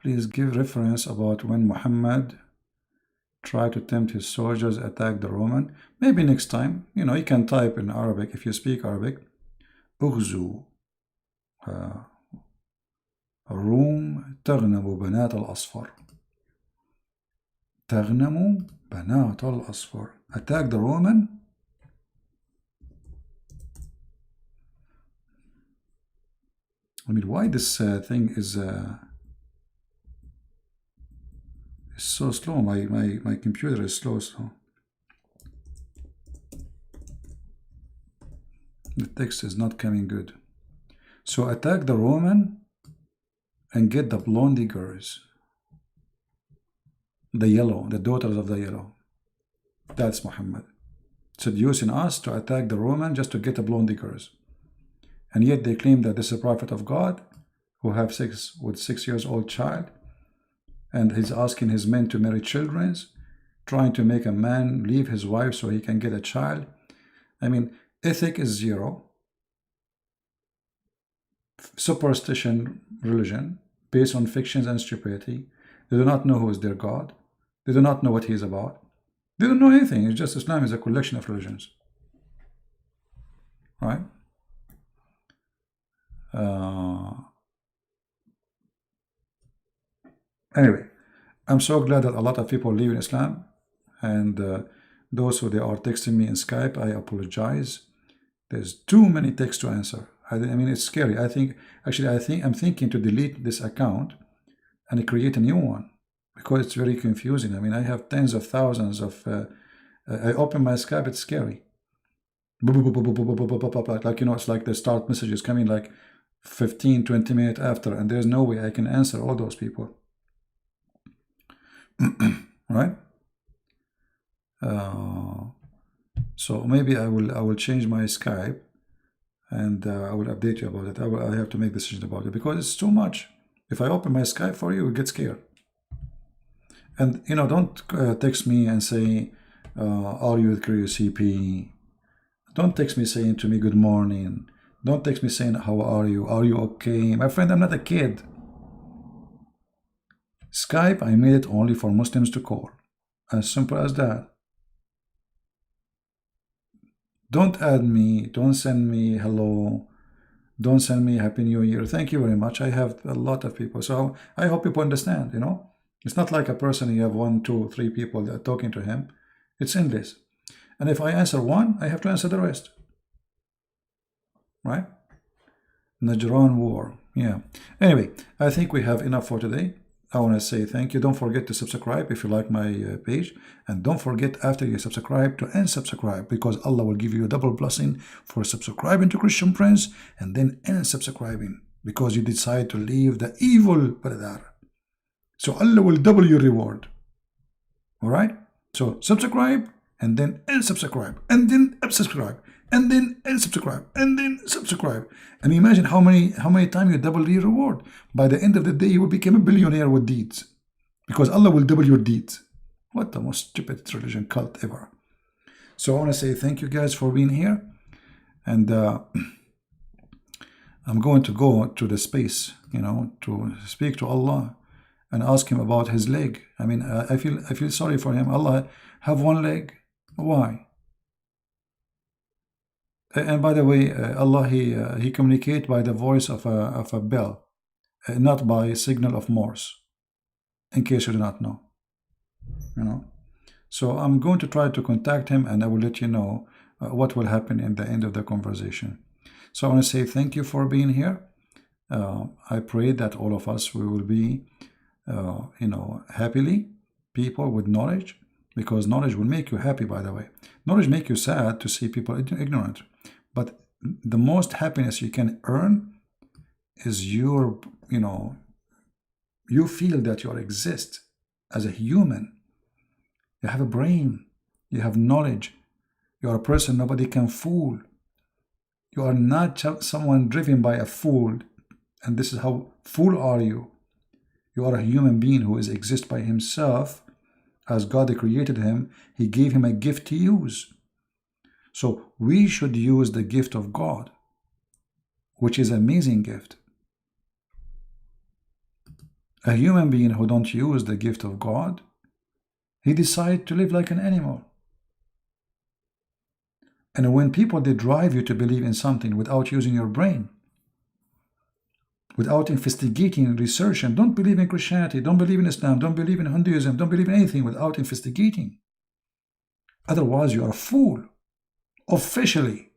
Please give reference about when Muhammad tried to tempt his soldiers attack the Roman. Maybe next time. You know, you can type in Arabic if you speak Arabic. أغزو الروم تغنم بنات الأصفر. تغنم بنات الأصفر. Attack the Roman. I mean, why this thing is so slow? My computer is slow. The text is not coming good. So attack the Roman and get the blondie girls. The yellow, the daughters of the yellow. That's Muhammad. Seducing us to attack the Roman just to get the blondie girls. And yet they claim that this is a prophet of God who have sex with 6 years old child. And he's asking his men to marry children, trying to make a man leave his wife so he can get a child. I mean, ethic is zero. Superstition, religion, based on fictions and stupidity. They do not know who is their God. They do not know what he is about. They don't know anything. It's just Islam is a collection of religions. Right? Anyway, I'm so glad that a lot of people live in Islam, and those who they are texting me in Skype, I apologize. There's too many texts to answer. I mean, it's scary. I'm thinking to delete this account and create a new one because it's very confusing. I mean, I have tens of thousands of. I open my Skype, it's scary. Like, you know, it's like the start messages coming like 15-20 minutes after, and there's no way I can answer all those people. Right? So maybe I will change my Skype, and I will update you about it. I have to make a decision about it because it's too much. If I open my Skype for you, you get scared. And you know, don't text me and say, "Are you with CP?" Don't text me saying to me, "Good morning." Don't text me saying, "How are you? Are you okay?" My friend, I'm not a kid. Skype, I made it only for Muslims to call. As simple as that. Don't add me. Don't send me hello. Don't send me Happy New Year. Thank you very much. I have a lot of people. So I hope people understand, you know. It's not like a person, you have 1, 2, 3 people that are talking to him. It's endless. And if I answer one, I have to answer the rest. Right? Najran War. Yeah. Anyway, I think we have enough for today. I want to say thank you. Don't forget to subscribe if you like my page. And don't forget after you subscribe to unsubscribe, because Allah will give you a double blessing for subscribing to Christian Prince and then unsubscribing because you decide to leave the evil brother. So Allah will double your reward. Alright? So subscribe and then unsubscribe and then unsubscribe and then unsubscribe and then subscribe. And imagine how many times you double your reward. By the end of the day, you will become a billionaire with deeds, because Allah will double your deeds. What the most stupid religion cult ever. So I want to say thank you guys for being here, and I'm going to go to the space, to speak to Allah and ask him about his leg. I mean, I feel sorry for him. Allah have one leg. Why? And by the way, Allah he communicate by the voice of a bell, not by signal of Morse. In case you do not know, you know. So I'm going to try to contact him, and I will let you know what will happen in the end of the conversation. So I want to say thank you for being here. I pray that all of us we will be, happily people with knowledge, because knowledge will make you happy. By the way, knowledge make you sad to see people ignorant, but the most happiness you can earn is you feel that you exist as a human. You have a brain, you have knowledge, you are a person nobody can fool. You are not someone driven by a fool, and this is how fool are you. You are a human being who exists by himself. As God created him, he gave him a gift to use. So we should use the gift of God, which is an amazing gift. A human being who don't use the gift of God, he decides to live like an animal. And when people, they drive you to believe in something without using your brain, without investigating and research, and don't believe in Christianity, don't believe in Islam, don't believe in Hinduism, don't believe in anything without investigating. Otherwise, you are a fool, officially.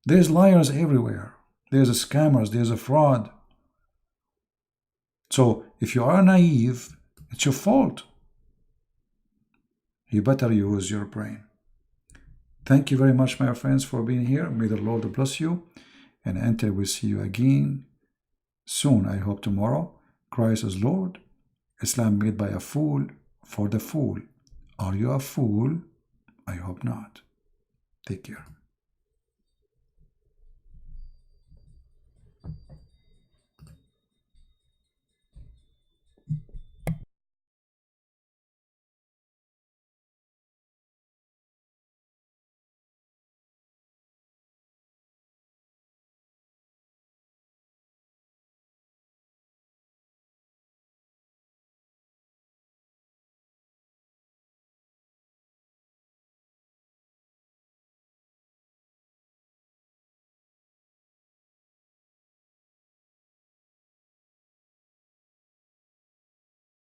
There's liars everywhere. There's a scammers, there's a fraud. So if you are naive, it's your fault. You better use your brain. Thank you very much, my friends, for being here. May the Lord bless you. And until we see you again soon, I hope tomorrow, Christ is Lord. Islam made by a fool for the fool. Are you a fool? I hope not. Take care.